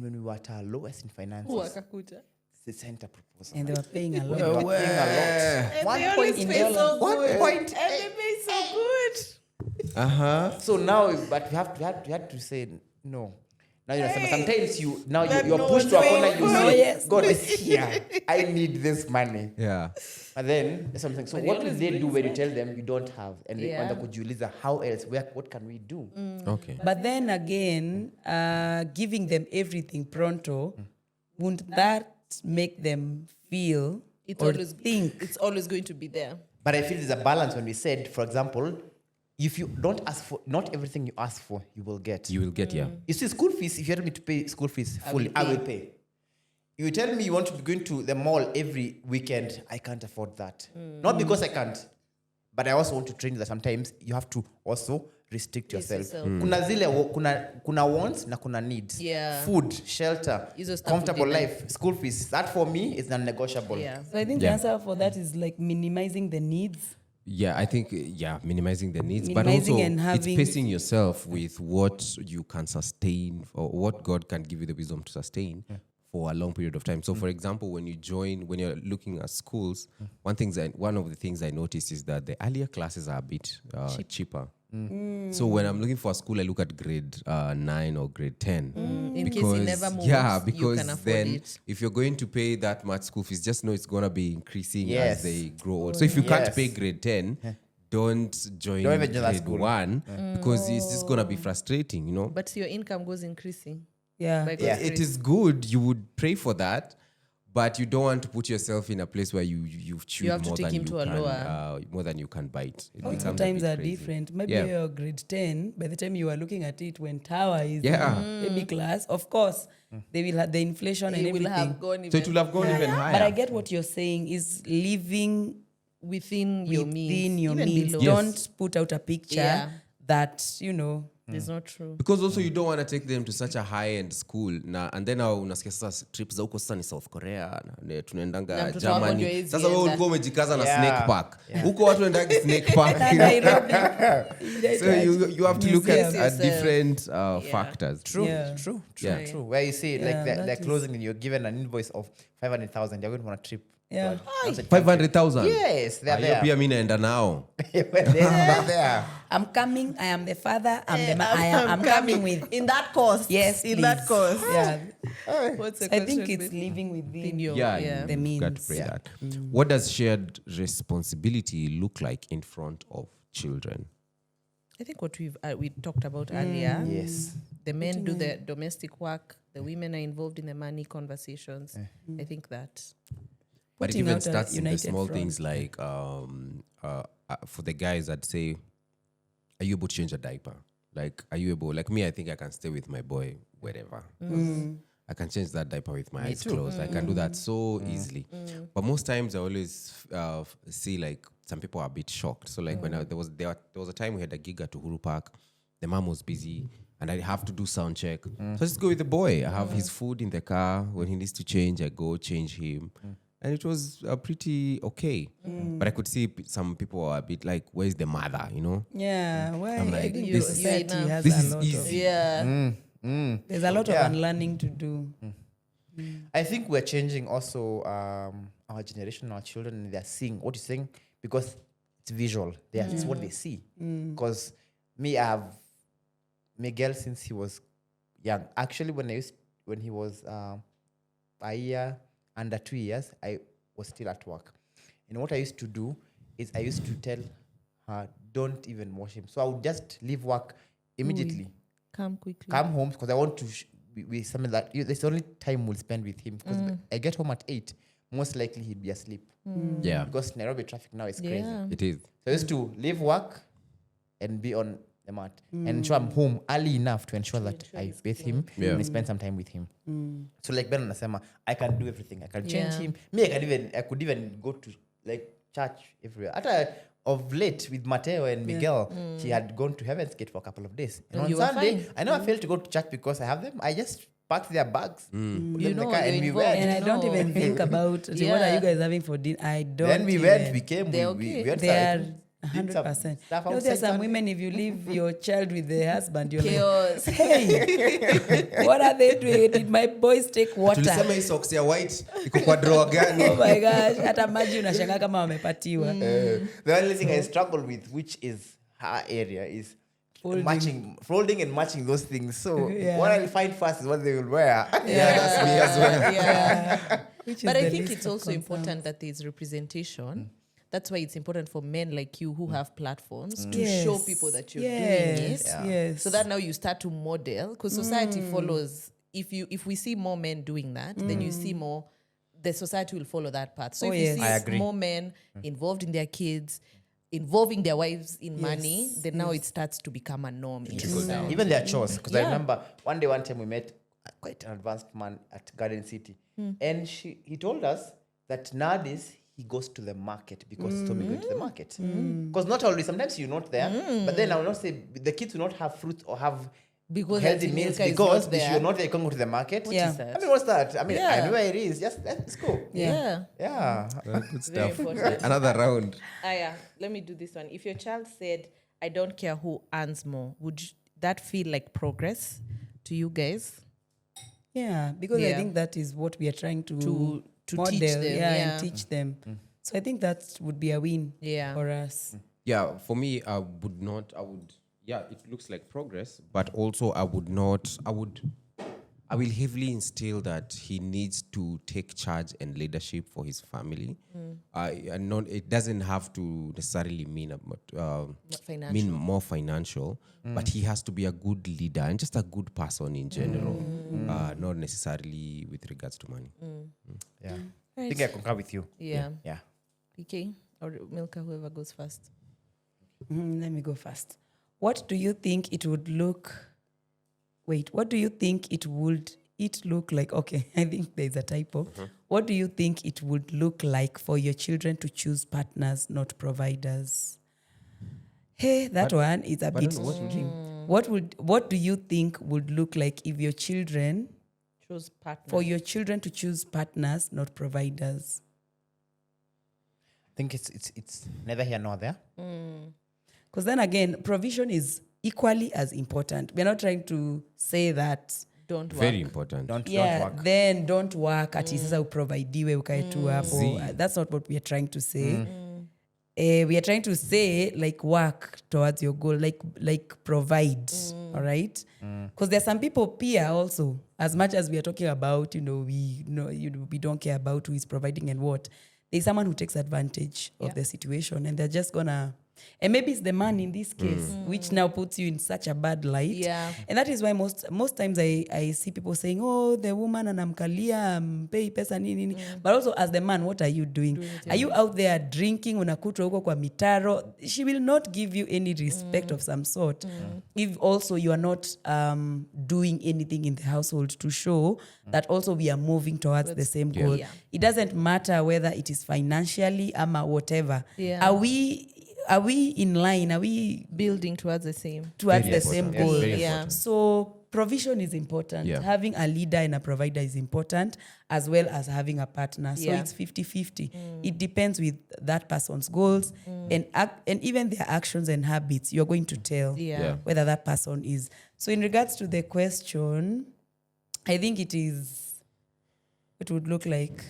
S4: when we were at our lowest in finances,
S2: Wakakuja.
S4: they sent a proposal.
S1: And they were paying a
S4: We
S1: lot.
S4: were paying a lot.
S2: And
S4: One
S2: they
S4: point
S2: always
S1: in
S2: pay so
S1: dollars.
S2: good.
S4: 1.8.
S2: And they pay so good.
S4: So now, but we had to say no. Now you know, sometimes you're
S2: no
S4: pushed to a
S2: one's
S4: corner.
S2: paying
S4: You
S2: for
S4: say,
S1: it.
S4: God is here. I need this money.
S3: Yeah.
S4: But then there's something. So
S2: But
S4: what
S2: it
S4: will
S2: always
S4: they do
S2: brings
S4: when you tell them you don't have? And they
S2: Yeah.
S4: kujiuliza, how else? What can we do?
S3: Okay.
S1: But then again, giving them everything pronto, wouldn't that make them feel or think?
S2: It's always going to be there.
S4: But I feel there's a balance when we said, for example, if you don't ask for, not everything you ask for, you will get.
S3: You will get, yeah.
S4: You see, school fees, if you tell me to pay school fees fully, I will pay. You tell me you want to be going to the mall every weekend, I can't afford that. Not because I can't, but I also want to train you that sometimes you have to also restrict yourself. Kuna zile, kuna wants na kuna needs.
S2: Yeah.
S4: Food, shelter,
S2: Hizo stuff
S4: comfortable
S2: we deny.
S4: life, school fees. That for me is non-negotiable.
S2: Yeah.
S1: So I think the answer for that is like minimizing the needs.
S3: Yeah, I think, minimizing the needs,
S1: Minimizing
S3: but also
S1: and having-
S3: it's pacing yourself with what you can sustain or what God can give you the wisdom to sustain for a long period of time. So, for example, when you're looking at schools, one of the things I noticed is that the earlier classes are a bit cheaper. So when I'm looking for a school, I look at grade 9 or grade 10.
S2: In case it never moves,
S3: yeah,
S2: you
S3: because
S2: can afford
S3: then
S2: it.
S3: if you're going to pay that much school fees, just know it's going to be increasing
S4: Yes.
S3: as they grow old. So if you can't
S4: Yes.
S3: pay grade 10, don't join
S4: Don't even join that
S3: grade
S4: school.
S3: 1 because it's just going to be frustrating, you know?
S2: But your income goes increasing.
S1: Yeah.
S2: By God's
S3: It
S2: grace.
S3: is good. You would pray for that. But you don't want to put yourself in a place where you've chewed
S2: have to
S3: more
S2: take
S3: than
S2: him
S3: you
S2: to a
S3: can
S2: lower.
S3: more than you can bite. It becomes a
S1: Sometimes
S3: bit
S1: are
S3: crazy.
S1: different. Maybe
S3: Yeah.
S1: you're grade 10. By the time you are looking at it, when Tower is
S3: Yeah.
S1: in baby class, of course, they will have the inflation and
S2: It
S1: everything.
S2: will have gone
S3: So
S2: even
S3: it will have gone even higher.
S1: But I get what you're saying is living
S2: within your means.
S1: within your
S2: even
S1: means.
S2: below.
S3: Yes.
S1: Don't put out a picture
S2: Yeah.
S1: that,
S2: It's not true.
S3: Because also you don't want to take them to such a high-end school and then unasikia sasa trips za huko sasa ni South Korea na tunaendanga
S2: Na mtoto wako ndio
S3: Germany.
S2: hizi
S3: Sasa wewe
S2: enda.
S3: ulikuwa umejikaza na
S4: Yeah.
S3: snake park. Huko watu wanaendanga snake park.
S1: Na Nairobi.
S3: So you have to look at
S1: Museums.
S3: different factors.
S4: True,
S1: Yeah.
S4: true,
S3: Yeah.
S4: true. Where you see, like
S1: that
S4: they're
S1: is-
S4: closing and you're given an invoice of 500,000, you're going on a trip.
S1: Yeah.
S3: 500,000.
S4: Yes, they're
S3: Hiyo
S4: there.
S3: pia mimi naenda nao.
S4: They're there.
S1: I'm coming. I am the father. I'm coming with.
S2: in that course.
S1: Yes,
S2: in
S1: please.
S2: that course.
S1: Yeah.
S2: What's the
S1: I think
S2: question
S1: it's
S2: with-
S1: living within
S2: in your
S3: Yeah,
S1: the
S3: you
S1: means.
S3: got to pray that. What does shared responsibility look like in front of children?
S2: I think what we talked about earlier.
S4: Yes.
S2: The men do the domestic work. The women are involved in the money conversations. I think that.
S3: But it
S1: Putting
S3: even
S1: out a
S3: starts in the
S1: united
S3: small
S1: front.
S3: things like for the guys, I'd say, are you able to change a diaper? Like, are you able, like me, I think I can stay with my boy wherever. I can change that diaper with my eyes closed. I can do that so easily. But most times I always see like some people are a bit shocked. So like when there was a time we had a gig at Uhuru Park, the mom was busy and I have to do sound check. So I just go with the boy. I have his food in the car. When he needs to change, I go change him. And it was pretty okay. But I could see some people are a bit like, where's the mother,
S1: Yeah. Well,
S3: I'm
S1: I
S3: like,
S1: think
S3: this-
S1: society
S2: you
S1: has
S3: this
S1: a
S3: is
S1: lot
S3: easy.
S1: of.
S2: Yeah.
S1: There's a lot
S4: Yeah.
S1: of unlearning to do.
S4: I think we're changing also our generation, our children, and they're seeing what you're saying because it's visual. It's what they see. Because I have Miguel since he was young. Actually, when he was a year, under 2 years, I was still at work. And what I used to do is I used to tell her, don't even wash him. So I would just leave work immediately.
S2: Come quickly.
S4: Come home because I want to be something that that's the only time we'll spend with him because I get home at 8, most likely he'd be asleep
S3: Yeah,
S4: because Nairobi traffic now is crazy.
S2: Yeah.
S3: it is.
S4: So I used to leave work and be on the mat and ensure I'm home early enough to ensure that I bathe him and I spend some time with him. So like Ben anasema, I can do everything. I can change
S2: Yeah.
S4: him. I could even go to like church everywhere. Of late with Mateo and Miguel, she had gone to Heaven's Gate for a couple of days. And
S2: And
S4: on
S2: you were
S4: Sunday,
S2: fine.
S4: I never failed to go to church because I have them. I just packed their bags, put them in the car,
S2: you're
S4: and we
S2: involved.
S4: went.
S1: And I don't
S2: No.
S1: even think about what are
S2: Yeah.
S1: you guys having for dinner. I don't.
S4: Then we
S1: even.
S4: went, we came,
S2: They're
S4: we
S2: okay.
S4: went
S1: They are
S4: did some
S1: 100%.
S4: stuff
S1: No,
S4: outside
S1: there are some
S4: Sunday.
S1: women, if you leave your child with the husband, you're
S2: Chaos.
S1: like, hey, what are they doing? Did my boys take water?
S3: Tulisema hii socks ya white iko kwa drawer gani?
S1: Oh my gosh, hata maji unashangaa kama wamepatiwa.
S4: The only thing I struggle with, which is her area, is folding and matching those things. So
S1: Yeah.
S4: what I'll find first is what they will wear.
S3: Yeah, that's me as well.
S2: Yeah.
S1: Which is
S2: But I
S1: the
S2: think
S1: least
S2: it's
S1: of
S2: also
S1: concerns.
S2: important that there's representation. That's why it's important for men like you who have platforms to
S1: Yes.
S2: show people that you're
S1: yes.
S2: doing it.
S1: Yes.
S2: So that now you start to model because society follows. If we see more men doing that, then you see more. The society will follow that path. So
S1: Oh,
S2: if
S1: yes.
S2: you
S4: I
S2: see
S4: agree.
S2: more men involved in their kids, involving their wives in money, then now it starts to become a norm. in society.
S4: Even their chores. Because I
S2: Yeah.
S4: remember one time we met quite an advanced man at Garden City. And he told us that nowadays he goes to the market because he saw me going to the market. Because not always, sometimes you're not there. But then I will not say the kids will not have fruit or have
S2: Because
S4: healthy
S2: Auntie
S4: meals
S2: Milka is
S4: because
S2: not there.
S4: if you're not there, you can't go to the market.
S1: Yeah.
S2: is that?
S4: I mean, what's that? I mean, I
S2: Yeah.
S4: know where it is. Just let's go.
S2: Yeah.
S4: Yeah.
S3: Good
S2: Very
S3: stuff.
S2: important.
S3: Another round.
S2: Yeah, let me do this one. If your child said, I don't care who earns more, would that feel like progress to you guys?
S1: Yeah, because I
S2: Yeah.
S1: think that is what we are trying to
S2: to teach
S1: model,
S2: them,
S1: yeah,
S2: yeah.
S1: and teach them. So I think that would be a win
S2: Yeah.
S1: for us.
S3: Yeah, for me, I would, yeah, it looks like progress, but also I would I will heavily instill that he needs to take charge and leadership for his family. And it doesn't have to necessarily mean
S2: financial.
S3: more financial, but he has to be a good leader and just a good person in general, not necessarily with regards to money.
S4: Yeah. I
S2: Right.
S4: think I concur with you.
S2: Yeah.
S4: Yeah.
S2: PK or Milka, whoever goes first.
S1: Let me go first. What do you think it would look? Wait, what do you think it look like? Okay, I think there's a typo. What do you think it would look like for your children to choose partners, not providers? Hey, that one is a bit tricky. What do you think would look like if your children,
S2: Choose partner.
S1: for your children to choose partners, not providers?
S4: I think it's neither here nor there.
S1: Because then again, provision is equally as important. We're not trying to say that
S2: Don't work.
S3: Very important.
S4: Don't work.
S1: then don't work ati sasa uprovaidiwe ukae tu hapo. That's not what we are trying to say. We are trying to say like work towards your goal, like provide, all right? Because there are some people peer also, as much as we are talking about, we don't care about who is providing and what. There's someone who takes advantage of the situation and they're just gonna, and maybe it's the man in this case, which now puts you in such a bad light.
S2: Yeah.
S1: And that is why most times I see people saying, oh, the woman anamkalia, pay pesa nini. But also as the man, what are you doing? Are you out there drinking, unakutwa huko kwa mitaro? She will not give you any respect of some sort. If also you are not doing anything in the household to show that also we are moving towards the same goal.
S2: Yeah.
S1: It doesn't matter whether it is financially ama whatever.
S2: Yeah.
S1: Are we in line? Are we
S2: Building towards the same.
S1: towards
S3: Very
S1: the same
S3: important.
S1: goal?
S3: Very
S2: Yeah.
S3: important.
S1: So provision is important.
S3: Yeah.
S1: Having a leader and a provider is important, as well as having a partner. So
S2: Yeah.
S1: it's 50-50. It depends with that person's goals and even their actions and habits. You're going to tell
S2: Yeah.
S1: whether that person is. So in regards to the question, I think it would look like,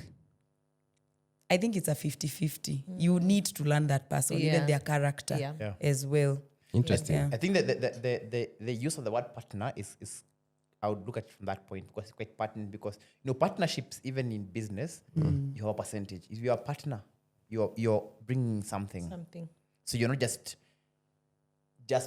S1: I think it's a 50-50. You need to learn that person,
S2: Yeah.
S1: even their character
S2: Yeah.
S4: Yeah.
S1: as well.
S3: Interesting.
S1: Yeah.
S4: I think that the use of the word partner is I would look at it from that point because it's quite pertinent because partnerships even in business you have a percentage. If you're a partner, you're bringing something. So you're not just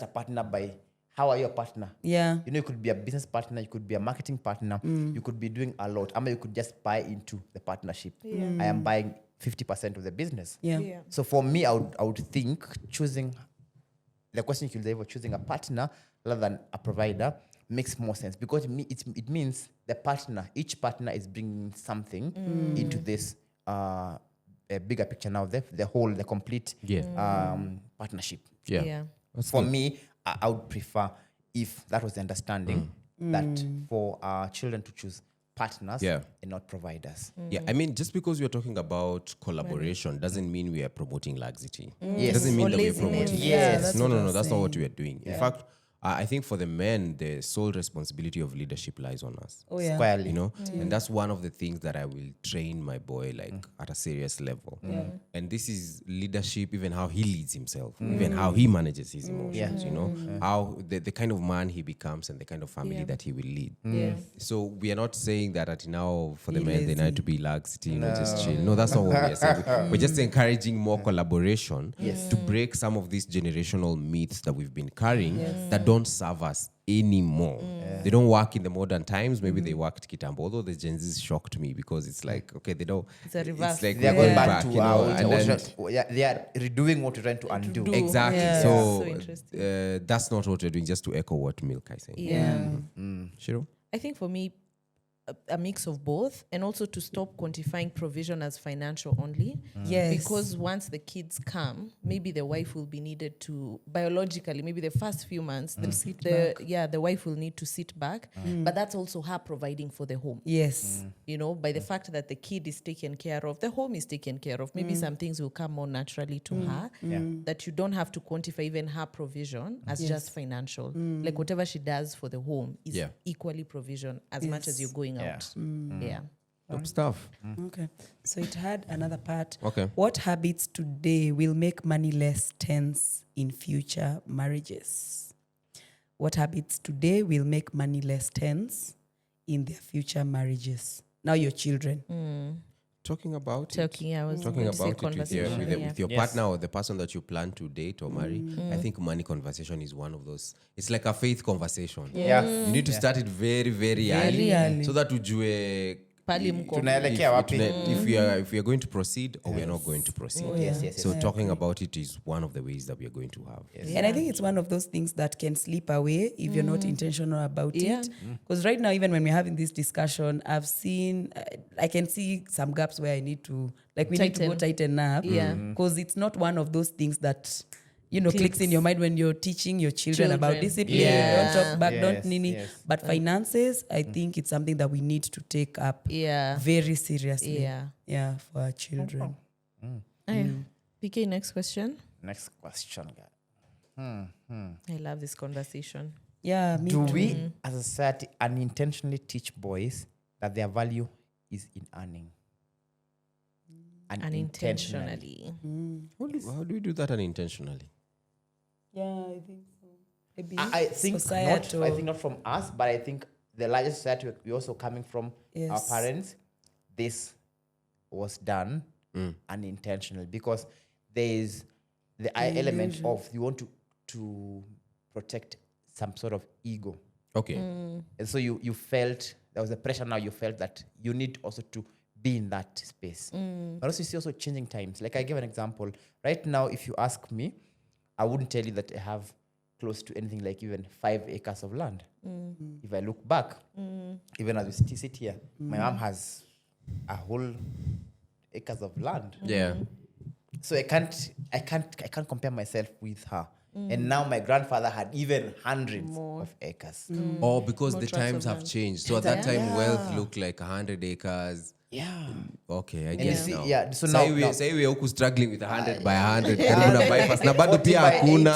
S4: a partner by how are you a partner?
S1: Yeah.
S4: You could be a business partner, you could be a marketing partner, you could be doing a lot. You could just buy into the partnership. I am buying 50% of the business.
S1: Yeah.
S4: So for me, I would think choosing the question you could say for choosing a partner rather than a provider makes more sense because it means each partner is bringing something into this a bigger picture now, the complete partnership.
S3: Yeah. That's
S4: For
S3: good.
S4: me, I would prefer if that was the understanding that for our children to choose partners
S3: Yeah.
S4: and not providers.
S3: Yeah, I mean, just because we're talking about collaboration doesn't mean we are promoting laxity. It
S4: Yes.
S3: doesn't mean
S2: Or
S3: that we're
S2: laziness.
S3: promoting
S4: Yeah,
S3: laziness.
S1: that's
S3: No,
S1: what I
S3: no,
S1: was
S3: that's not what
S1: saying.
S3: we are doing. In fact, I think for the men, the sole responsibility of leadership lies on us.
S1: Oh, yeah.
S4: Squarely.
S3: And that's one of the things that I will train my boy at a serious level. And this is leadership, even how he leads himself, even how he manages his emotions, how the kind of man he becomes and the kind of family that he will lead. So we are not saying that at now for the
S1: Be
S3: men they
S1: lazy.
S3: need to be laxity, just chill. No, that's not what we are saying. We're just encouraging more collaboration to break some of these generational myths that we've been carrying that don't serve us anymore. They don't work in the modern times. Maybe they worked kitambo. Although the Gen Zs shocked me because it's like, okay, they don't.
S2: It's a reverse.
S3: It's like
S4: They are
S3: we're
S4: going back to
S3: and then-
S4: they are redoing what you're trying to undo.
S2: do.
S3: exactly.
S1: Yeah.
S3: So,
S2: So interesting.
S3: that's not what we're doing. Just to echo what Milka is saying.
S2: Yeah.
S3: Shiro?
S2: I think for me, a mix of both, and also to stop quantifying provision as financial only.
S1: Yes.
S2: Because once the kids come, maybe the wife will be needed to biologically, maybe the first few months, the wife will need to sit back. But that's also her providing for the home.
S1: Yes.
S2: By the fact that the kid is taken care of, the home is taken care of. Maybe some things will come more naturally to her. That you don't have to quantify even her provision as just financial. Like whatever she does for the home is equally provision as much as you're going out. Yeah.
S3: Top stuff.
S1: Okay. So it had another part.
S3: Okay.
S1: What habits today will make money less tense in future marriages? What habits today will make money less tense in their future marriages. Now your children.
S3: Talking about
S2: Talking, I was
S3: talking
S2: going to say
S3: about it
S2: conversation,
S3: with your
S4: Yes.
S3: partner or the person that you plan to date or marry. I think money conversation is one of those. It's like a faith conversation.
S4: Yeah.
S3: You need to start it very, very early,
S1: early.
S3: so that ujue
S2: Pali mko.
S4: Tunaelekea wapi?
S3: if we are going to proceed or we are not going to proceed.
S4: Yes.
S3: So talking about it is one of the ways that we are going to have.
S1: And I think it's one of those things that can slip away if you're not intentional about it. Because right now, even when we're having this discussion, I can see some gaps where I need to, we need to go tighten up.
S2: Yeah.
S1: Because it's not one of those things that, clicks in your mind when you're teaching your children about discipline.
S2: Yeah.
S1: Don't talk back,
S4: Yes,
S1: don't nini.
S4: yes.
S1: But finances, I think it's something that we need to take up very seriously. Yeah, for our children.
S2: PK, next question.
S4: Next question, guy.
S2: I love this conversation.
S1: Yeah, me
S4: Do
S1: too.
S4: we, as a society, unintentionally teach boys that their value is in earning?
S2: Unintentionally.
S3: How do we do that unintentionally?
S1: Yeah, I think so. Maybe
S4: I think
S1: societal.
S4: not. I think not from us, but I think the largest society we're also coming from our
S1: Yes.
S4: parents. This was done unintentionally because there is the element of you want to protect some sort of ego,
S3: Okay.
S4: and so you felt there was a pressure. Now you felt that you need also to be in that space, but also you see also changing times. Like I give an example right now. If you ask me, I wouldn't tell you that I have close to anything like even 5 acres of land. If I look back, even as we sit here, my mom has a whole acres of land.
S3: Yeah.
S4: So I can't compare myself with her. And now my grandfather had even hundreds of acres.
S3: Or because the
S2: tracts
S3: times
S2: of
S3: have
S2: land.
S3: changed. So at that time, wealth looked like 100 acres.
S4: Yeah.
S3: Okay, I
S4: And you
S3: guess
S4: see,
S3: now.
S4: yeah. So now,
S3: Say we huku struggling with 100 by 100. Karibu na bypass. Na bado
S4: 40
S3: pia
S4: by
S3: hakuna.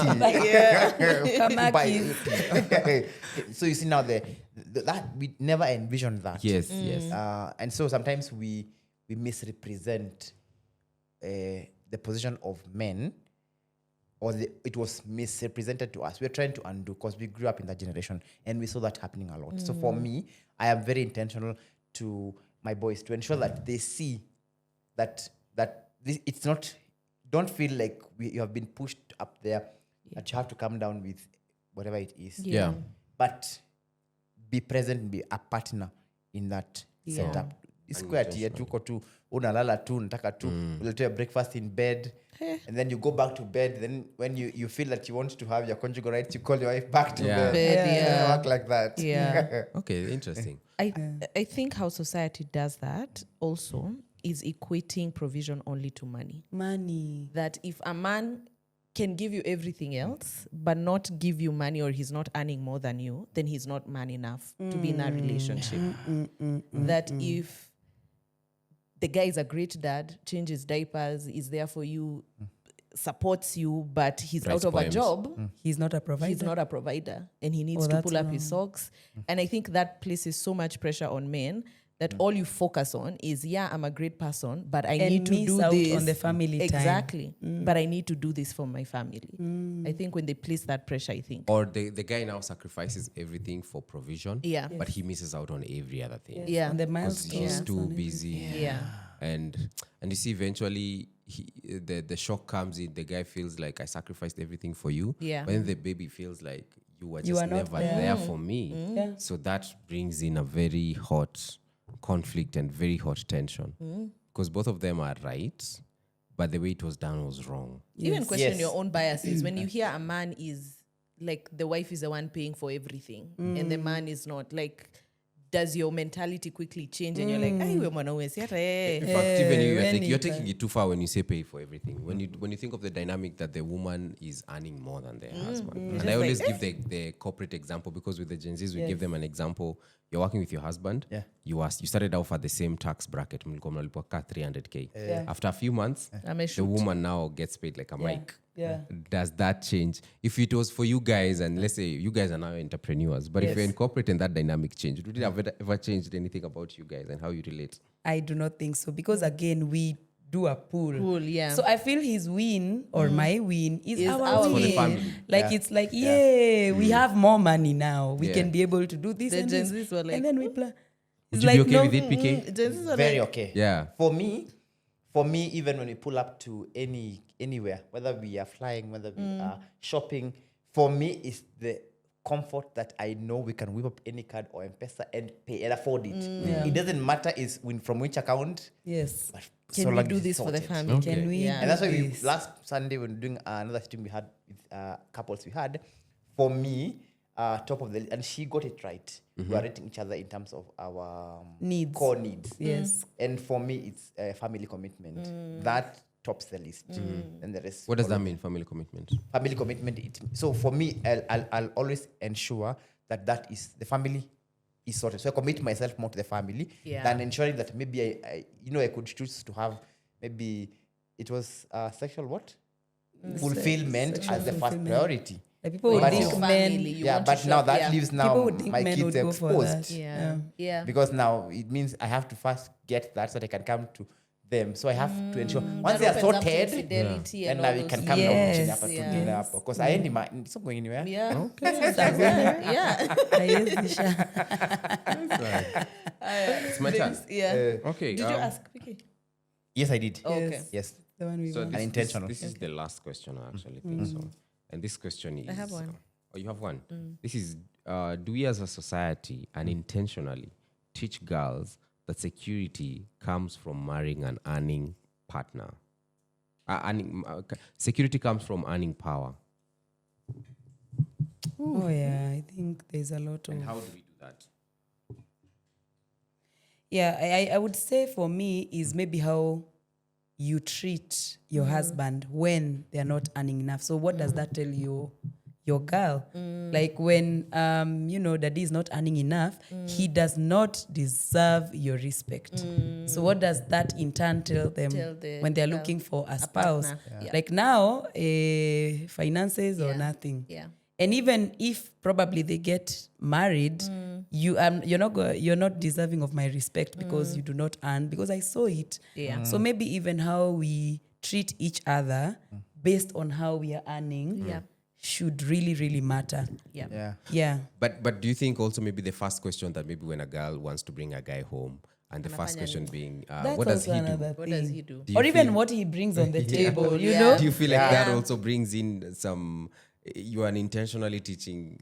S4: 80.
S1: Kama
S4: By
S1: kids.
S4: 80. So you see now that we never envisioned that.
S3: Yes.
S4: And so sometimes we misrepresent the position of men, or it was misrepresented to us. We're trying to undo because we grew up in that generation and we saw that happening a lot. So for me, I am very intentional to my boys to ensure that they see that it's not. Don't feel like you have been pushed up there, that you have to come down with whatever it is.
S3: Yeah.
S4: But be present and be a partner in that setup. Square tuko tu unalala tu nataka tu uletea breakfast in bed and then you go back to bed. Then when you feel that you want to have your conjugal rights, you call your wife back to bed. It doesn't work like that.
S2: Yeah.
S3: Okay, interesting.
S2: I think how society does that also is equating provision only to money.
S1: Money.
S2: That if a man can give you everything else but not give you money, or he's not earning more than you, then he's not man enough to be in a relationship. That if the guy is a great dad, changes diapers, is there for you, supports you, but he's
S3: Writes
S2: out of
S3: poems.
S2: a job,
S1: He's not a provider.
S2: he's not a provider, and he needs to
S1: that's
S2: pull up his socks. And I think that places so much pressure on men that all you focus on is, I'm a great person, but I
S1: And
S2: need to
S1: miss
S2: do
S1: out
S2: this
S1: on the family time.
S2: exactly. But I need to do this for my family. I think when they place that pressure, I think
S3: Or the guy now sacrifices everything for provision.
S2: Yeah.
S3: But he misses out on every other thing.
S2: yeah,
S1: And the
S3: Because
S1: milestones.
S3: he's too
S1: and
S3: busy.
S2: yeah.
S3: And you see, eventually, the shock comes in. The guy feels like I sacrificed everything for you.
S2: Yeah.
S3: But then the baby feels like you were
S1: You
S3: just
S1: are not
S3: never
S1: there.
S3: there for me.
S1: Yeah.
S3: So that brings in a very hot conflict and very hot tension. Because both of them are right, but the way it was done was wrong.
S2: Even question
S4: Yes.
S2: your own biases. When you hear a man is like the wife is the one paying for everything and the man is not, like, does your mentality quickly change and you're like, "Ai, we mwanaume si hata yeye."
S3: In fact, even
S1: when
S3: you're
S1: it-
S3: taking it too far when you say pay for everything. When you think of the dynamic that the woman is earning more than the husband. And I always give the corporate example, because with the Gen Zs, we give them an example. You're working with your husband.
S4: Yeah.
S3: You started off at the same tax bracket. Mlikuwa mnalipwa ka 300K. After a few months, the
S2: Ameshoot.
S3: woman now gets paid like a mic.
S1: Yeah.
S3: Does that change? If it was for you guys, and let's say you guys are now entrepreneurs, but if you're in corporate and that dynamic changed, would it have ever changed anything about you guys and how you relate?
S1: I do not think so, because again, we do a pool.
S2: Pool, yeah.
S1: So I feel his win or my win is our
S2: our
S1: win.
S2: For the
S3: family.
S1: Like it's like, we have more money now. We
S3: Yeah.
S1: can be able to do this
S2: The
S1: and
S2: Gen
S1: this.
S2: Zs were like,
S1: and then we plan.
S3: Would
S1: It's
S3: you
S1: like
S3: be okay with it, PK?
S2: Gen Zs were
S4: Very
S2: like,
S4: okay.
S3: Yeah.
S4: For me, even when we pull up to anywhere, whether we are flying, whether we are shopping, for me it's the comfort that I know we can whip up any card or M-Pesa and pay and afford it.
S1: Yeah.
S4: It doesn't matter from which account.
S1: Yes.
S4: But
S2: can
S4: so
S2: we
S4: long
S2: do
S4: as
S2: this
S4: it's
S2: for the
S4: sorted.
S2: family?
S3: Okay.
S1: Can we
S2: Yeah.
S4: And that's why
S1: do this?
S4: last Sunday when doing another sitting we had with couples we had, for me, top of the and she got it right. We are rating each other in terms of our
S1: Needs.
S4: core needs.
S1: Yes.
S4: And for me, it's a family commitment that tops the list. And the rest.
S3: What does that
S4: follow.
S3: mean, family commitment?
S4: Family commitment. So for me, I'll always ensure that is the family is sorted. So I commit myself more to the family than ensuring that maybe I could choose to have maybe it was sexual what fulfillment
S1: Sexual
S4: as the first
S1: fulfillment.
S4: priority.
S1: Like people would
S4: But
S1: think
S4: your
S1: men.
S2: You
S4: Yeah,
S2: want to
S4: but now
S2: shop,
S4: that
S2: yeah.
S4: leaves
S1: People
S4: now
S1: would think
S4: my
S1: men
S4: kids
S1: would go for
S4: exposed.
S1: that.
S2: Yeah.
S4: Because now it means I have to first get that so that I can come to them. So I have to ensure once
S2: That
S4: they are
S2: opens up to
S4: sorted,
S2: fidelity
S4: and
S2: and
S4: now
S2: all
S4: we
S2: those
S4: can come
S1: Yes,
S4: down to
S2: yeah.
S4: dinner. Because I ain't it's not going anywhere.
S2: Yeah.
S3: Okay.
S2: Yeah.
S1: Haiwezi
S3: It's my turn.
S2: Yeah.
S3: Okay.
S2: Did you ask? Okay.
S4: Yes, I did.
S2: Okay.
S4: Yes.
S1: The one we
S3: So
S1: want.
S3: this is the last question, I actually think so. And this question is...
S2: I have one.
S3: Oh, you have one? This is, do we as a society unintentionally teach girls that security comes from marrying an earning partner? Security comes from earning power.
S1: Oh yeah, I think there's a lot of.
S3: And how do we do that?
S1: Yeah, I would say for me is maybe how you treat your husband when they're not earning enough. So what does that tell you, your girl? Like when daddy is not earning enough, he does not deserve your respect. So what does that in turn tell them
S2: Tell the
S1: when they're
S2: girl,
S1: looking for a spouse?
S2: partner. Yeah.
S1: Like now, finances or nothing.
S2: Yeah.
S1: And even if probably they get married, you're not deserving of my respect because you do not earn, because I saw it.
S2: Yeah.
S1: So maybe even how we treat each other based on how we are earning should really, really matter.
S2: Yeah.
S4: Yeah.
S1: Yeah.
S3: But do you think also maybe the first question that maybe when a girl wants to bring a guy home, and the first question being,
S1: That's
S3: what does
S1: also
S3: he do?
S1: another
S2: What
S1: thing.
S2: does he do?
S3: Do you
S1: Or even
S3: feel-
S1: what he brings on the table, you
S2: Yeah.
S1: know?
S3: Do you feel like that
S2: Yeah.
S3: also brings in some, you are unintentionally teaching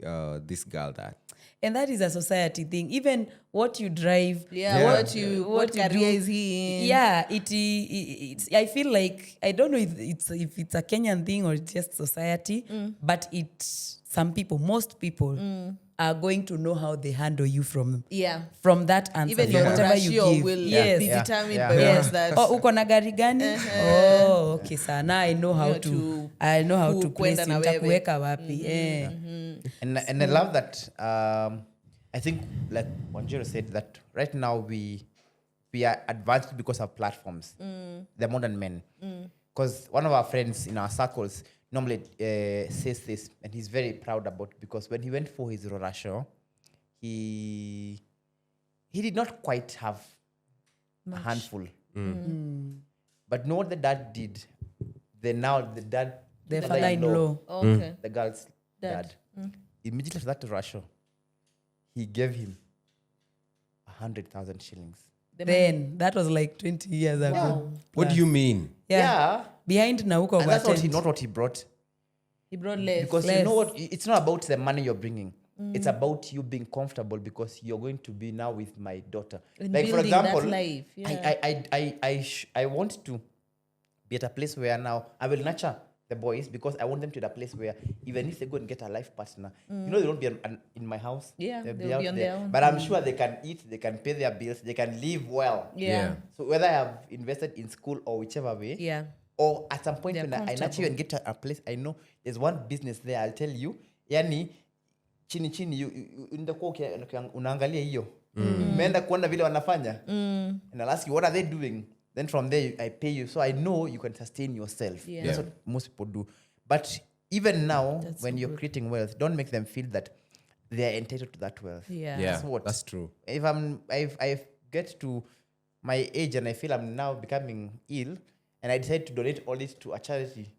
S3: this girl that?
S1: And that is a society thing. Even what you drive,
S2: Yeah. What
S1: you
S2: career
S1: do.
S2: is he in?
S1: Yeah, it's. I feel like I don't know if it's a Kenyan thing or it's just society, but most people are going to know how they handle you from
S2: Yeah.
S1: that answer,
S2: Even
S1: from
S2: your
S1: whatever you
S2: ratio
S1: give.
S2: will
S1: Yes.
S2: be
S4: Yeah.
S2: determined
S4: Yeah.
S2: by
S1: Yes.
S2: what's that.
S1: Oh, uko na gari gani? Oh, okay. Sana I know how to. I know how to place
S2: kuenda na
S1: you.
S2: wewe.
S1: Nitakuweka wapi?
S4: And I love that. I think, like Wanjiro said, that right now we are advanced because of platforms. The modern men. Because one of our friends in our circles normally says this, and he's very proud about it, because when he went for his Rora show, he did not quite have a handful. But know what the dad did? The
S1: Father-in-law.
S2: Okay.
S4: the girl's dad. Immediately after that Russia, he gave him 100,000 shillings.
S1: Then that was like 20 years ago.
S3: What do you mean?
S4: Yeah.
S1: Behind na huko
S4: And that's
S1: attend.
S4: not what he brought.
S2: He brought less.
S4: Because
S1: Less.
S4: you know what? It's not about the money you're bringing. It's about you being comfortable because you're going to be now with my daughter.
S2: And
S4: Like, for
S2: building that
S4: example,
S2: life, yeah.
S4: I want to be at a place where now I will nurture the boys, because I want them to the place where even if they go and get a life partner, they won't be in my house.
S2: Yeah,
S4: They'll
S2: they'll
S4: out
S2: be on
S4: there.
S2: their own.
S4: But I'm sure they can eat, they can pay their bills, they can live well.
S2: Yeah.
S4: So whether I have invested in school or whichever way,
S2: Yeah.
S4: or at some point
S2: They're
S4: when I nurture
S2: comfortable.
S4: you and get to a place, I know there's one business there, I'll tell you, yani chini utakuwa unaangalia hiyo. Umeenda kuona vile wanafanya. And I'll ask you, what are they doing? Then from there, I pay you. So I know you can sustain yourself.
S2: Yeah.
S4: That's what most people do. But even now, when you're creating wealth, don't make them feel that they're entitled to that wealth.
S2: Yeah.
S3: Yeah,
S4: That's what.
S3: that's true.
S4: If I get to my age and I feel I'm now becoming ill, and I decide to donate all it to a charity,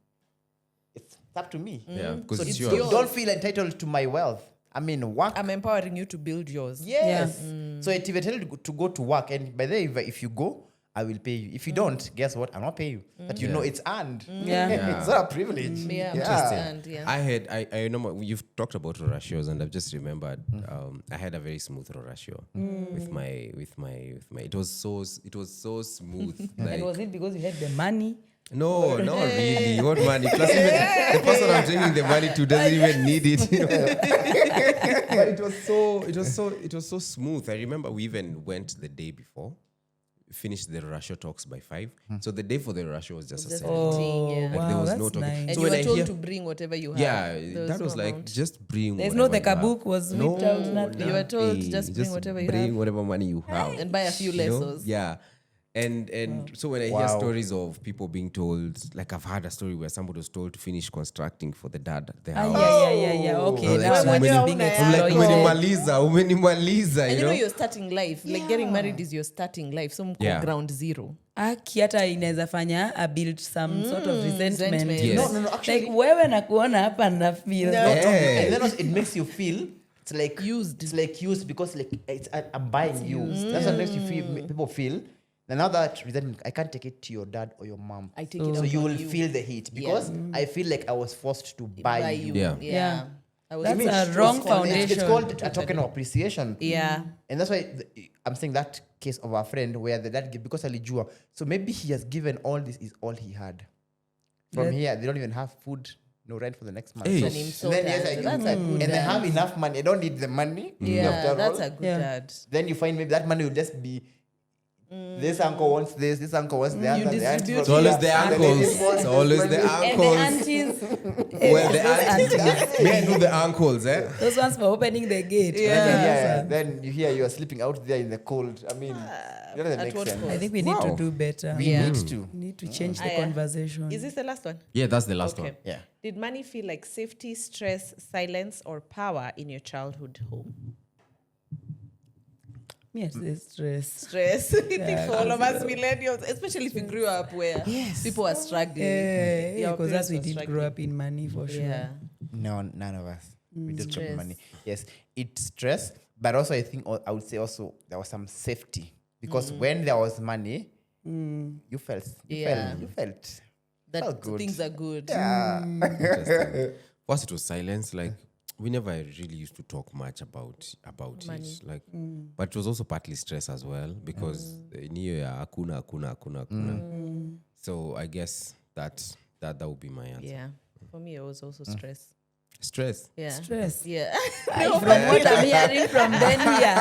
S4: it's up to me.
S3: Yeah, because
S4: So
S3: it's
S4: you
S3: yours.
S4: don't feel entitled to my wealth. I mean, work.
S2: I'm empowering you to build yours.
S4: Yes. So if I tell you to go to work, and by the way, if you go, I will pay you. If you don't, guess what? I'll not pay you. But you know it's earned.
S1: Yeah.
S4: It's not a privilege.
S2: Yeah. And
S3: I remember you've talked about rorashios, and I've just remembered I had a very smooth rorashio with my it was so smooth.
S1: And
S3: Like,
S1: was it because you had the money?
S3: no, not really. What money? Plus, even the person I'm taking the money to doesn't even need it. You know? But it was so smooth. I remember we even went the day before, finished the Russia talks by 5. So the day for the Russia was just a ceremony.
S2: meeting,
S3: Like
S1: wow,
S3: there was
S1: that's
S3: no talking.
S1: nice.
S2: And
S3: So
S2: you
S3: when
S2: were
S3: I
S2: told
S3: hear,
S2: to bring whatever you have.
S3: yeah,
S2: There
S3: that was
S2: no
S3: like
S2: amount.
S3: just bring.
S1: There's no
S3: whatever
S1: the
S3: you have.
S1: kabook was whipped out, nothing.
S2: You were told
S3: nothing.
S2: just bring whatever you
S3: bring
S2: have.
S3: whatever money you have
S2: And buy a few
S3: you know?
S2: lesos.
S3: Yeah. And so when I hear stories of people being told, like I've heard a story where somebody was told to finish constructing for the dad the house.
S1: Yeah. Okay,
S3: Oh,
S1: now
S3: like,
S1: when
S3: umeni-
S1: you're being
S3: I'm like,
S1: exploited.
S3: umenimaliza,
S2: And
S3: you
S2: you know
S3: know?
S2: you're starting life. Like getting married is your starting life. So
S3: Yeah.
S2: ground zero.
S1: Aki hata inaweza fanya a build some sort of resentment.
S3: Yes.
S4: No, actually.
S1: Like wewe na kuona hapa na feel.
S3: Yes.
S4: And then also it makes you feel it's like
S2: Used.
S4: It's like used because like I'm buying you. That's what makes you feel. People feel. And now that resentment, I can't take it to your dad or your mom.
S2: I take it
S4: So
S2: out
S4: you
S2: on
S4: will feel the heat because I feel like I was forced to buy you.
S3: Yeah.
S2: Yeah. I was
S1: That's
S2: being
S1: a
S2: stressed
S1: wrong
S2: on it.
S1: foundation.
S4: It's called a token of appreciation.
S2: Yeah.
S4: And that's why I'm saying that case of our friend where the dad gave, because alijua. So maybe he has given all this is all he had. From here, they don't even have food, no rent for the next month.
S3: Hey.
S4: So,
S2: And him so
S4: then
S2: bad.
S4: yes,
S2: That's a good
S4: and they
S2: dad.
S4: have enough money. I don't need the money.
S2: Yeah,
S4: after
S2: that's
S4: all.
S2: a good
S1: Yeah.
S2: dad.
S4: Then you find maybe that money will just be this uncle wants this uncle wants the other. the auntie
S2: distribute
S4: wants
S3: It's always
S4: that,
S3: the
S4: and then
S3: uncles.
S4: this wants
S3: It's
S4: this
S3: always
S4: money.
S3: the
S1: And the
S3: uncles.
S1: aunties,
S3: Well, the aunties. Men do the uncles, eh?
S1: those ones for opening the gate.
S4: Yeah. Then you hear you are sleeping out there in the cold. I mean, it doesn't
S2: at
S4: make
S2: what
S4: sense.
S2: cost?
S1: I think we need
S3: Wow.
S1: to do better.
S4: We
S2: Yeah.
S4: need to.
S1: We need to change the
S2: Yeah.
S1: conversation.
S2: Is this the last one?
S3: Yeah, that's the last one.
S2: Okay.
S4: Yeah.
S2: Did money feel like safety, stress, silence, or power in your childhood home?
S1: Yes, it's stress.
S2: Stress. I think for all of us millennials, especially if we grew up where people are struggling.
S1: Yeah,
S2: our
S1: because
S2: parents
S1: as we
S2: were
S1: did grow
S2: struggling.
S1: up in money for sure.
S2: Yeah.
S4: No, none of us. We did
S2: Stress.
S4: drop money. Yes, it's stress, but also I think I would say also there was some safety because when there was money, you felt.
S2: Yeah.
S4: You felt.
S2: That
S4: Felt good.
S2: things are good.
S3: Interesting. First, it was silence. Like we never really used to talk much about it. Like, but it was also partly stress as well because hakuna. So I guess that would be my answer.
S2: Yeah. For me, it was also stress.
S3: Stress.
S2: Yeah.
S1: Stress.
S2: Yeah.
S1: From what I'm hearing from Ben here,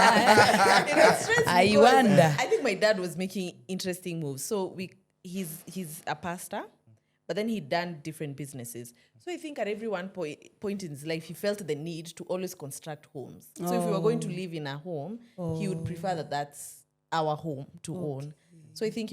S2: It was stress
S1: I
S2: because
S1: wonder.
S2: I think my dad was making interesting moves. So he's a pastor, but then he'd done different businesses. So I think at every one point in his life, he felt the need to always construct homes. So if we were going to live in a home, he would prefer that that's our home to own. So I think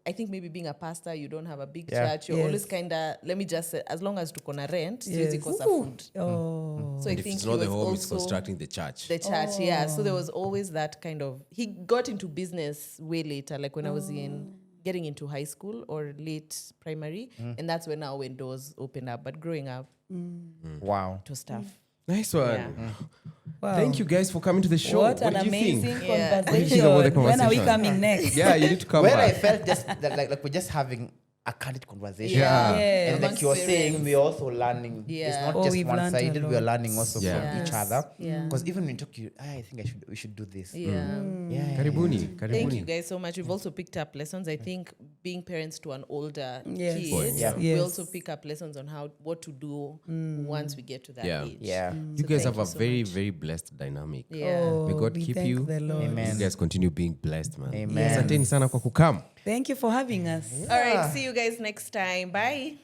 S2: I think maybe being a pastor, you don't have a big church. You're always kind of, let me just say, as long as to kona rent,
S1: Yes.
S2: yes. cost of food.
S1: Oh.
S2: So I
S3: If
S2: think
S3: it's
S2: he
S3: not the
S2: was
S3: home, it's
S2: also
S3: constructing the church.
S2: the church, yeah. So there was always that kind of, he got into business way later, like when I was getting into high school or late primary. And that's when doors opened up. But growing up,
S4: Wow.
S2: it was tough.
S3: Nice one.
S2: Yeah.
S1: Wow.
S3: Thank you guys for coming to the show.
S1: What an
S3: did you
S1: amazing
S3: think?
S2: Yeah.
S3: What do you think about the
S1: conversation. When are we
S3: conversation?
S1: coming next?
S3: Yeah, you need to come
S4: Well, I
S3: back.
S4: felt just that like we're just having a candid conversation.
S3: Yeah.
S1: Yeah.
S4: And like you're saying, we're also learning.
S2: Yeah.
S4: It's not
S1: Oh,
S4: just
S1: we've learned a
S4: one-sided. We're
S1: lot.
S4: learning also
S3: Yeah.
S4: from each other.
S2: Yeah.
S4: Because even when you talk, I think we should do this.
S2: Yeah.
S4: Yeah.
S3: Karibuni.
S2: Thank you guys so much. We've also picked up lessons. I think being parents to an older
S1: Yes.
S2: kid,
S3: Boy,
S4: yeah.
S2: we
S1: Yes.
S2: also pick up lessons on what to do once we get to that
S3: Yeah.
S2: age.
S4: Yeah.
S3: You guys
S2: thank
S3: have
S2: you
S3: a
S2: so
S3: very,
S2: much.
S3: very blessed dynamic.
S2: Yeah.
S1: Oh,
S3: May God
S1: we
S3: keep
S1: thank
S3: you.
S1: the Lord.
S4: Amen.
S3: You guys continue being blessed, man.
S4: Amen.
S3: Asanteni sana kwa kukam.
S1: Thank you for having us.
S2: All right. See you guys next time. Bye.